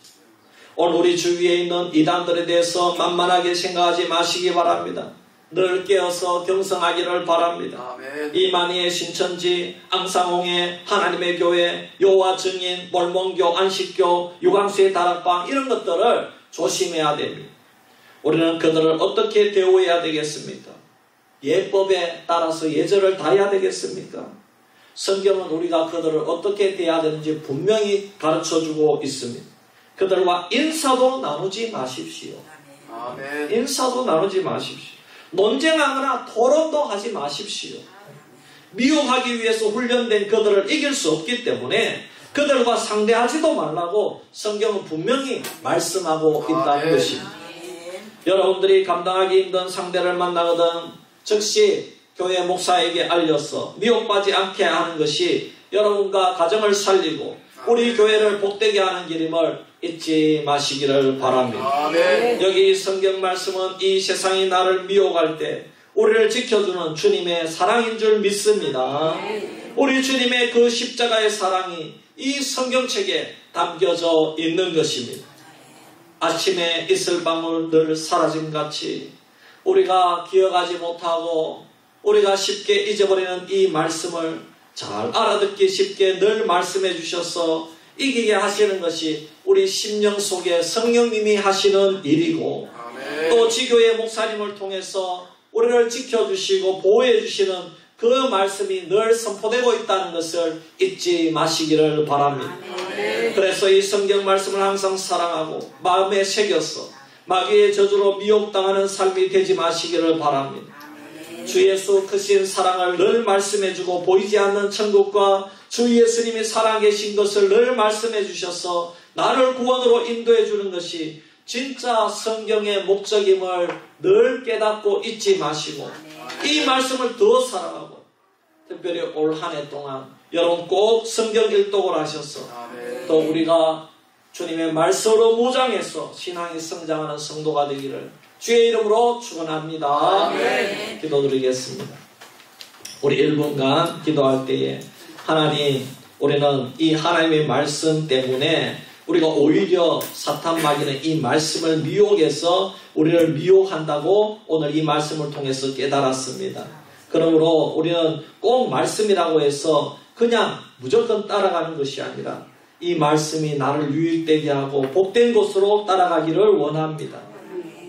오늘 우리 주위에 있는 이단들에 대해서 만만하게 생각하지 마시기 바랍니다. 늘 깨어서 경성하기를 바랍니다. 이만희의 신천지, 앙상홍의 하나님의 교회, 요와 증인, 몰몬교, 안식교, 유광수의 다락방 이런 것들을 조심해야 됩니다. 우리는 그들을 어떻게 대우해야 되겠습니까? 예법에 따라서 예절을 다해야 되겠습니까? 성경은 우리가 그들을 어떻게 대해야 되는지 분명히 가르쳐주고 있습니다. 그들과 인사도 나누지 마십시오. 인사도 나누지 마십시오. 논쟁하거나 토론도 하지 마십시오. 미혹하기 위해서 훈련된 그들을 이길 수 없기 때문에 그들과 상대하지도 말라고 성경은 분명히 말씀하고 있다는 것입니다. 여러분들이 감당하기 힘든 상대를 만나거든 즉시 교회 목사에게 알려서 미혹받지 않게 하는 것이 여러분과 가정을 살리고 우리 교회를 복되게 하는 길임을 잊지 마시기를 바랍니다. 여기 이 성경 말씀은 이 세상이 나를 미혹할 때 우리를 지켜주는 주님의 사랑인 줄 믿습니다. 우리 주님의 그 십자가의 사랑이 이 성경책에 담겨져 있는 것입니다. 아침에 이슬방울 늘 사라짐같이 우리가 기억하지 못하고 우리가 쉽게 잊어버리는 이 말씀을 잘 알아듣기 쉽게 늘 말씀해 주셔서 이기게 하시는 것이 우리 심령 속에 성령님이 하시는 일이고 또 지교회 목사님을 통해서 우리를 지켜주시고 보호해 주시는 그 말씀이 늘 선포되고 있다는 것을 잊지 마시기를 바랍니다. 그래서 이 성경 말씀을 항상 사랑하고 마음에 새겨서 마귀의 저주로 미혹당하는 삶이 되지 마시기를 바랍니다. 주 예수 크신 사랑을 늘 말씀해주고 보이지 않는 천국과 주 예수님이 살아계신 것을 늘 말씀해 주셔서 나를 구원으로 인도해 주는 것이 진짜 성경의 목적임을 늘 깨닫고 잊지 마시고 이 말씀을 더 사랑하고 특별히 올 한 해 동안 여러분 꼭 성경 일독을 하셔서 또 우리가 주님의 말씀으로 무장해서 신앙이 성장하는 성도가 되기를 주의 이름으로 축원합니다. 기도드리겠습니다. 우리 1분간 기도할 때에 하나님, 우리는 이 하나님의 말씀 때문에 우리가 오히려 사탄 마귀는 이 말씀을 미혹해서 우리를 미혹한다고 오늘 이 말씀을 통해서 깨달았습니다. 그러므로 우리는 꼭 말씀이라고 해서 그냥 무조건 따라가는 것이 아니라 이 말씀이 나를 유익되게 하고 복된 곳으로 따라가기를 원합니다.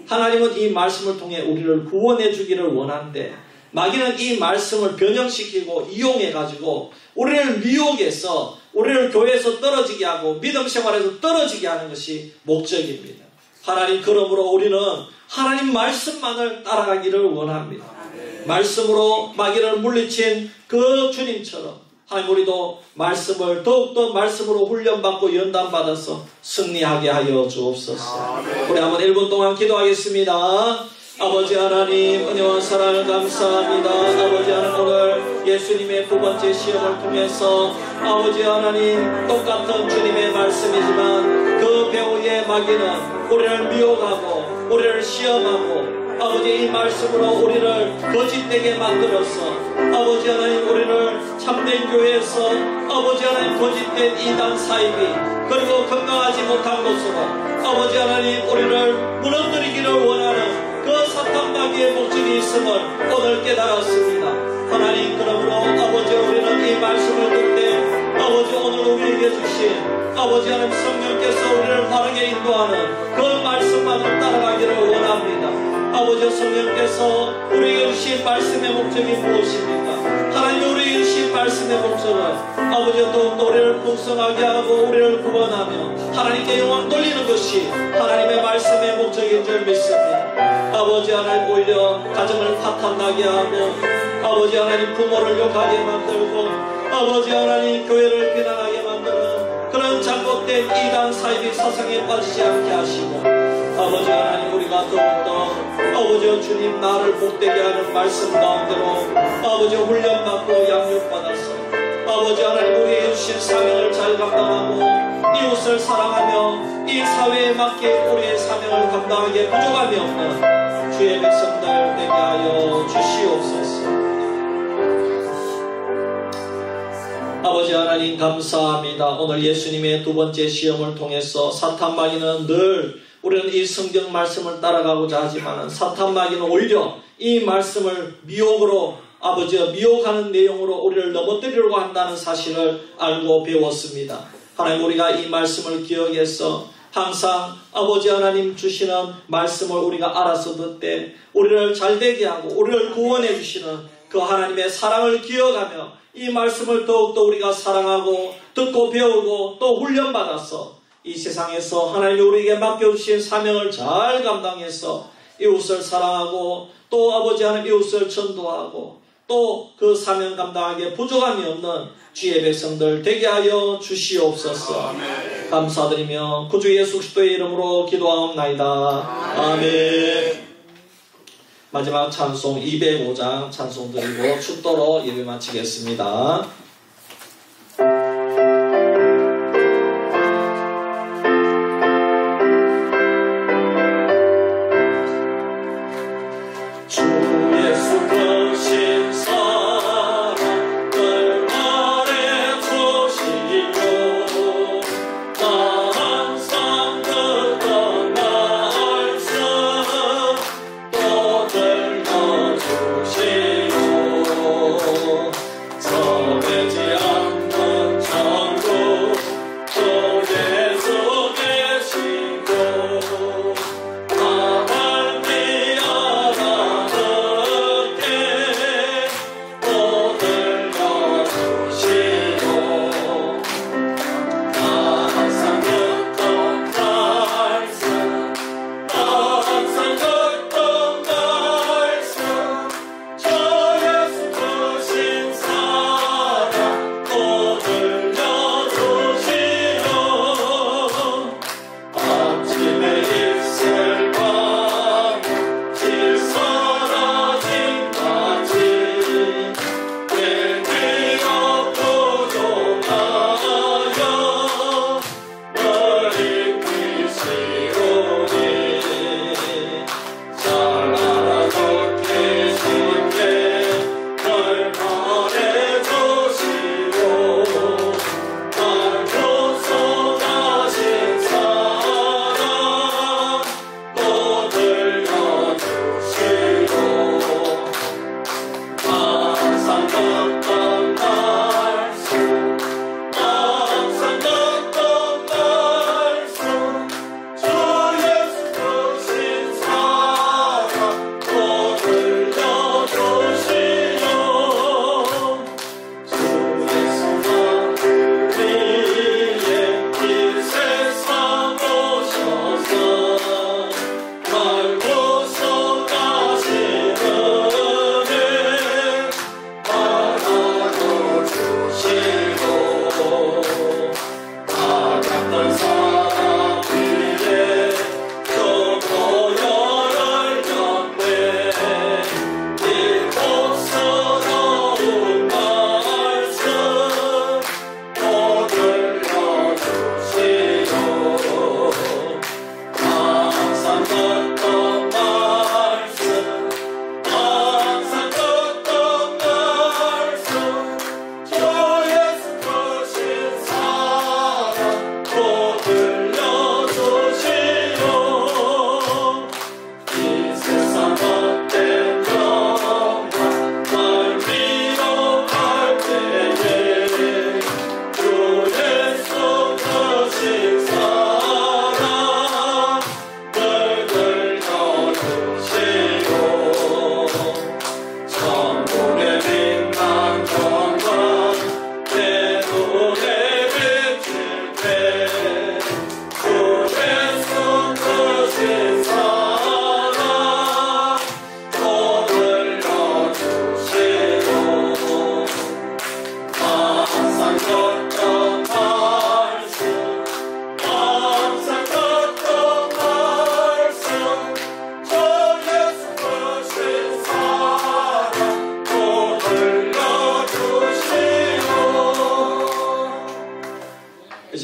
하나님은 이 말씀을 통해 우리를 구원해 주기를 원하는데 마귀는 이 말씀을 변형시키고 이용해가지고 우리를 미혹해서 우리를 교회에서 떨어지게 하고 믿음 생활에서 떨어지게 하는 것이 목적입니다. 하나님, 그러므로 우리는 하나님 말씀만을 따라가기를 원합니다. 말씀으로 마귀를 물리친 그 주님처럼 하나님, 우리도 말씀을 더욱더 말씀으로 훈련받고 연단받아서 승리하게 하여 주옵소서. 우리 한번 1분 동안 기도하겠습니다. 아버지 하나님, 은혜와 사랑을 감사합니다. 아버지 하나님, 오늘 예수님의 두 번째 시험을 통해서 아버지 하나님, 똑같은 주님의 말씀이지만 그 배후의 마귀는 우리를 미혹하고 우리를 시험하고 아버지 이 말씀으로 우리를 거짓되게 만들어서 아버지 하나님, 우리를 참된 교회에서 아버지 하나님 거짓된 이단 사이비 그리고 건강하지 못한 곳으로 아버지 하나님 우리를 무너뜨리기를 원하는 그 사탄 마귀의 목적이 있음을 오늘 깨달았습니다. 하나님, 그러므로 아버지, 우리는 이 말씀을 듣되 아버지 오늘 우리에게 주신 아버지 하나님 성령께서 우리를 바르게 인도하는 그 말씀만을 따라가기를 원합니다. 아버지, 성령께서 우리에게 주신 말씀의 목적이 무엇입니까? 하나님, 우리에게 주신 말씀의 목적은 아버지 더욱더 우리를 풍성하게 하고 우리를 구원하며 하나님께 영광 돌리는 것이 하나님의 말씀의 목적인 줄 믿습니다. 아버지 하나님, 오히려 가정을 파탄나게 하고 아버지 하나님 부모를 욕하게 만들고 아버지 하나님 교회를 비난하게 만드는 그런 잘못된 이단 사이비 사상에 빠지지 않게 하시고 아버지 하나님, 우리가 더욱더 아버지 주님 나를 복되게 하는 말씀 가운데로 아버지 훈련받고 양육받아서 아버지 하나님 우리에게 주신 사명을 잘 감당하고 이웃을 사랑하며 이 사회에 맞게 우리의 사명을 감당하기에 부족함이 없는 주의 백성들 되게 하여 주시옵소서. 아버지 하나님, 감사합니다. 오늘 예수님의 두 번째 시험을 통해서 사탄 마귀는 늘 우리는 이 성경 말씀을 따라가고자 하지만 사탄 마귀는 오히려 이 말씀을 미혹으로 아버지 미혹하는 내용으로 우리를 넘어뜨리려고 한다는 사실을 알고 배웠습니다. 하나님, 우리가 이 말씀을 기억해서 항상 아버지 하나님 주시는 말씀을 우리가 알아서 듣되 우리를 잘되게 하고 우리를 구원해 주시는 그 하나님의 사랑을 기억하며 이 말씀을 더욱더 우리가 사랑하고 듣고 배우고 또 훈련받아서 이 세상에서 하나님이 우리에게 맡겨주신 사명을 잘 감당해서 이웃을 사랑하고 또 아버지 하나님 이웃을 전도하고 또 그 사명 감당하기에 부족함이 없는 주의 백성들 되게 하여 주시옵소서. 아멘. 감사드리며 구주 예수 그리스도의 이름으로 기도하옵나이다. 아멘. 마지막 찬송 205장 찬송 드리고 축도로 예배 마치겠습니다.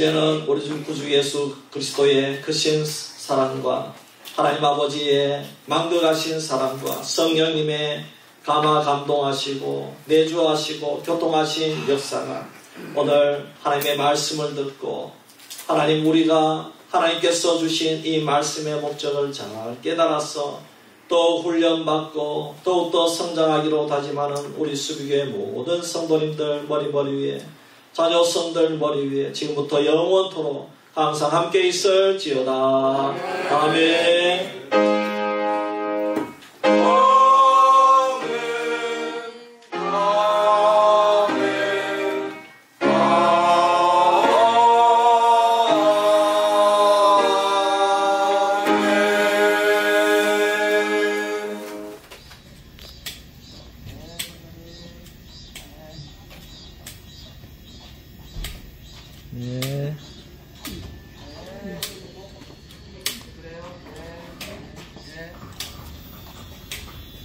이제는 우리 주 구주 예수 그리스도의 크신 사랑과 하나님 아버지의 망각하신 사랑과 성령님의 감화 감동하시고 내주하시고 교통하신 역사가 오늘 하나님의 말씀을 듣고 하나님 우리가 하나님께서 주신 이 말씀의 목적을 잘 깨달아서 또 훈련받고 더욱더 성장하기로 다짐하는 우리 수비교회 모든 성도님들 머리 위에 자녀성들 머리 위에 지금부터 영원토록 항상 함께 있을지어다. 아멘.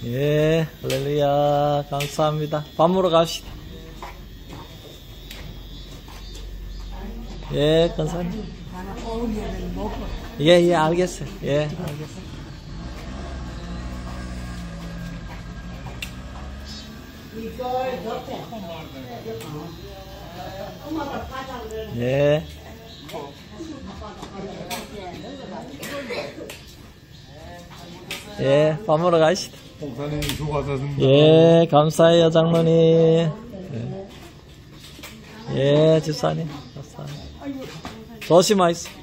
예. 예, 할렐루야. 감사합니다. 밥 먹으러 갑시다. 예, 권사님. 예, 알겠어요. 예, 알겠어요. 예. 예, 밥 먹으러 가시다. 목사님 수고하셨습니다. 예, 감사해요, 장로님. 예, 예, 집사님. 감사합니다. 조심하세요.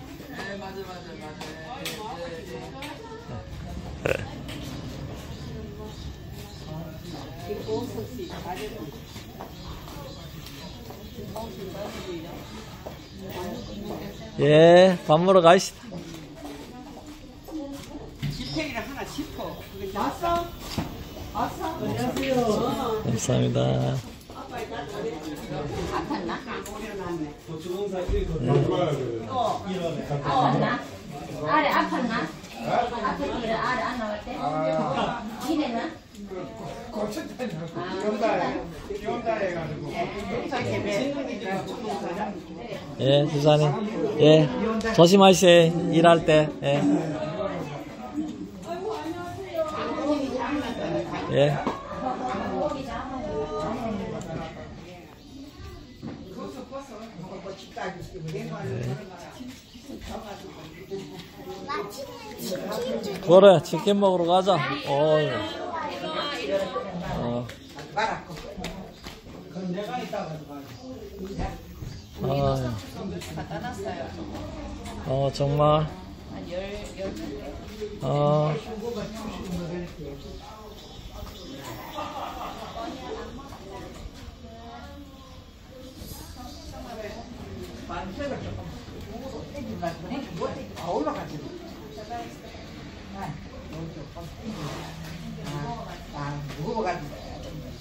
예, 밥 먹으러 가시다. 지탱이를 하나 짚어. 왔어? 왔어? 안녕하세요. 감사합니다. 아팠나? 아팠나? 아래 아팠나? 아팠길래 아래 안 나올 때? 기내는? 예, 집사님. 예, 조심하세요. 일할 때. 예. 예. 그래, 치킨 먹으러 가자. 정말.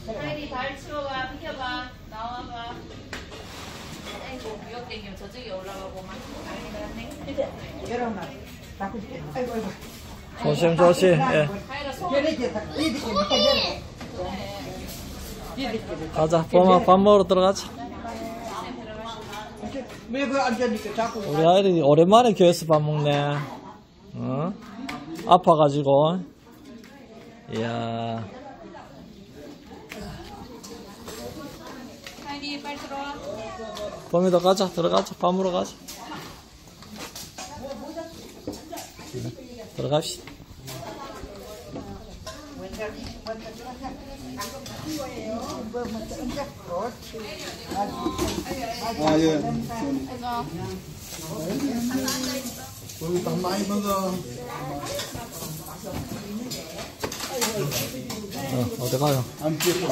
하이리 발 치워봐, 비켜봐, 나와봐. 아이고, 무역 땡기면 저쪽에 올라가고 막 조심, 조심. 예. 가자, 밥 먹으러 들어가자. 우리 아이들이 오랜만에 교회에서 밥 먹네. 어? 아파가지고. 이야. 하이리 빨리 들어와. 봄이도 가자, 들어가자, 밥 먹으러 가자. 들어갑시다. 아, 예. 거기 밥 많이 먹어. 어디 가요? 안 피했어.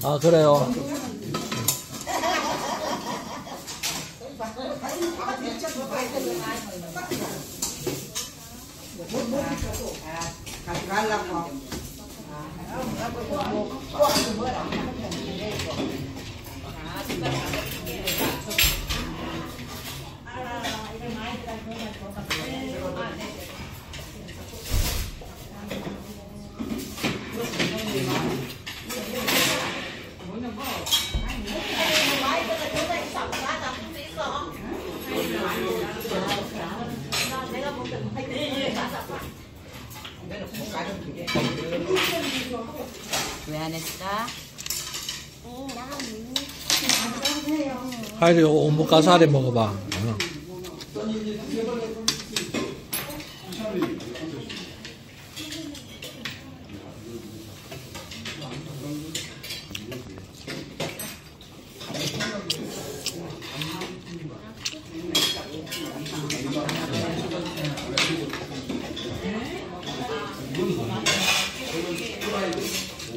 아, 그래요? 왜 안 했어? 하이리 오므가사리 먹어봐.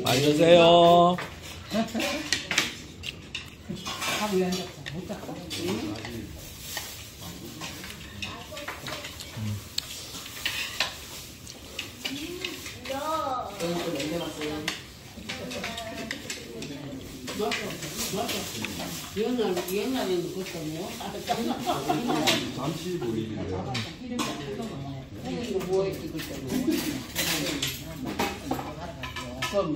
많이 드세요. 옛날에는 그것도 뭐? 잠시 보이는데요. 뭐 했지 그때? 바빠 뭐.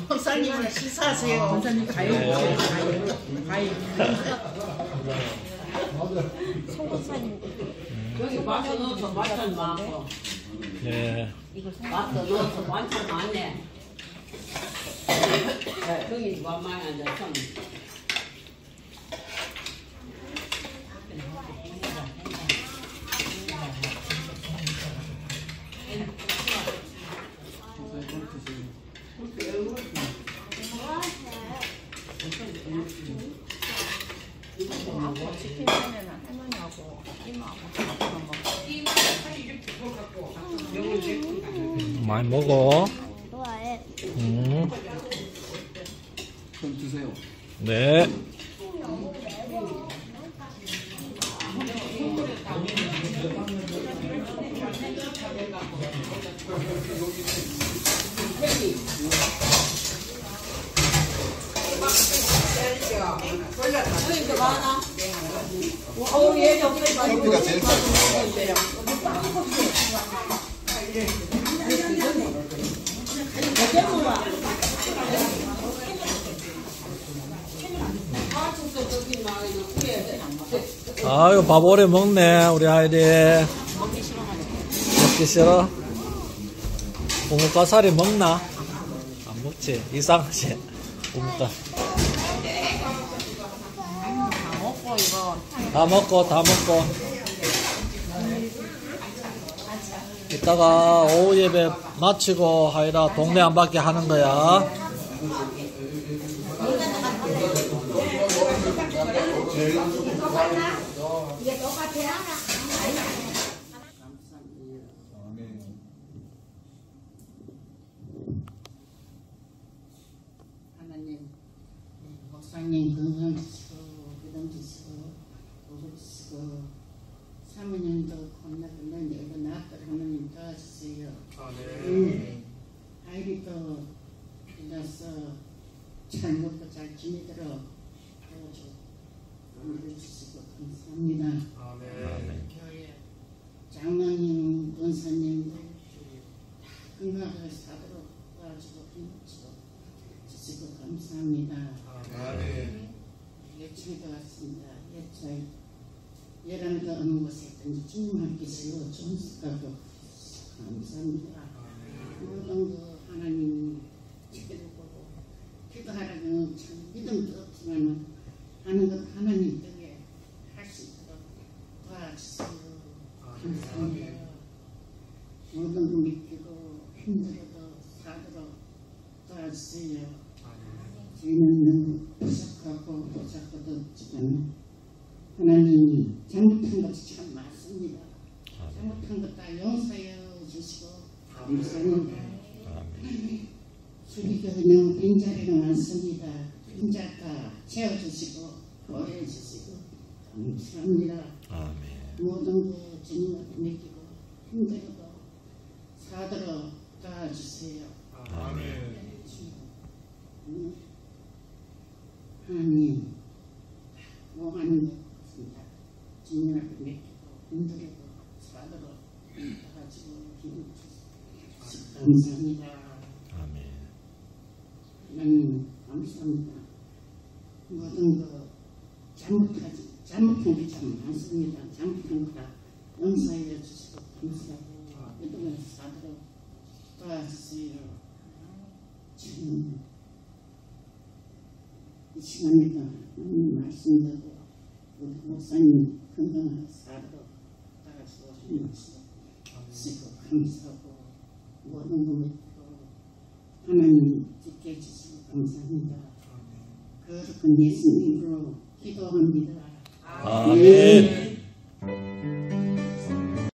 목사님은 식사하세요. 목사님 가요. 여기 마트 넣어서 반찬 많고. 네. 마트 넣어서 반찬 많네. 여기 완만히 앉아서. 치킨에는 할머니하고 이모하고 많이 먹어. 좋아해. 그럼 드세요. 네. 커피가 제일 아유, 밥 오래 먹네, 우리 아이디. 먹기 싫어? 우뭇가사리 먹나? 안 먹지. 이상하지. 우뭇가. 다 먹고, 다 먹고. 이따가 오후 예배 마치고 하이라 동네 한 바퀴 하는 거야. 하나님, 목사님 건강 주시고, 기름 주시고, 복을 주시고, 사모님도 건너건너 열고 낳고 하나님 도와주세요. 아이들도 일어서 잘 먹고 잘 지내도록 도와주고, 은혜를 주시고 감사합니다. 교회 장로님, 권사님들 건강하게 사도록 도와주고 힘주고 주시고 감사합니다. 예초이도 왔습니다. 예초이 예람이가 어느 곳에 있든지 주님께서 존속하고 감사합니다. 모든 거 하나님 지켜를 보고 기도하라면 참 믿음도 없지만 하는 것 하나님 때문에 할 수 있도록 도와주세요. 감사합니다. 모든 거 믿기고 힘들어도 사도록 도와주세요. 저희는 너무 부족하고 부족하도 없지만 하나님이 잘못한 것이 참 많습니다. 잘못한 것 다 용서해 주시고 감사합니다. 수리교회는 빈자리가 많습니다. 빈자 다 채워주시고 보호해주시고 감사합니다. 모든 거 주님 앞에 맡기고 힘들어도 사도록 도와주세요. 하나님 뭐하는 것 같습니다. 주님 앞에 맡기고 힘들어도 사도록 도와주고 힘을 주시고 감사합니다. 하나님 감사합니다. 모든 거 잘못한 게 참 많습니다. 잘못한 거다 용서해 주시고 감사하고 그동안 사도록 도와주세요. 지금 이 시간에도 하나님 말씀 듣고 우리 목사님 건강하게 사도록 도와주고 힘을 주시고 감사하고 모든 거 믿고 하나님 지켜 주시고 감사합니다. 거룩한 예수님으로 기도합니다. 아멘.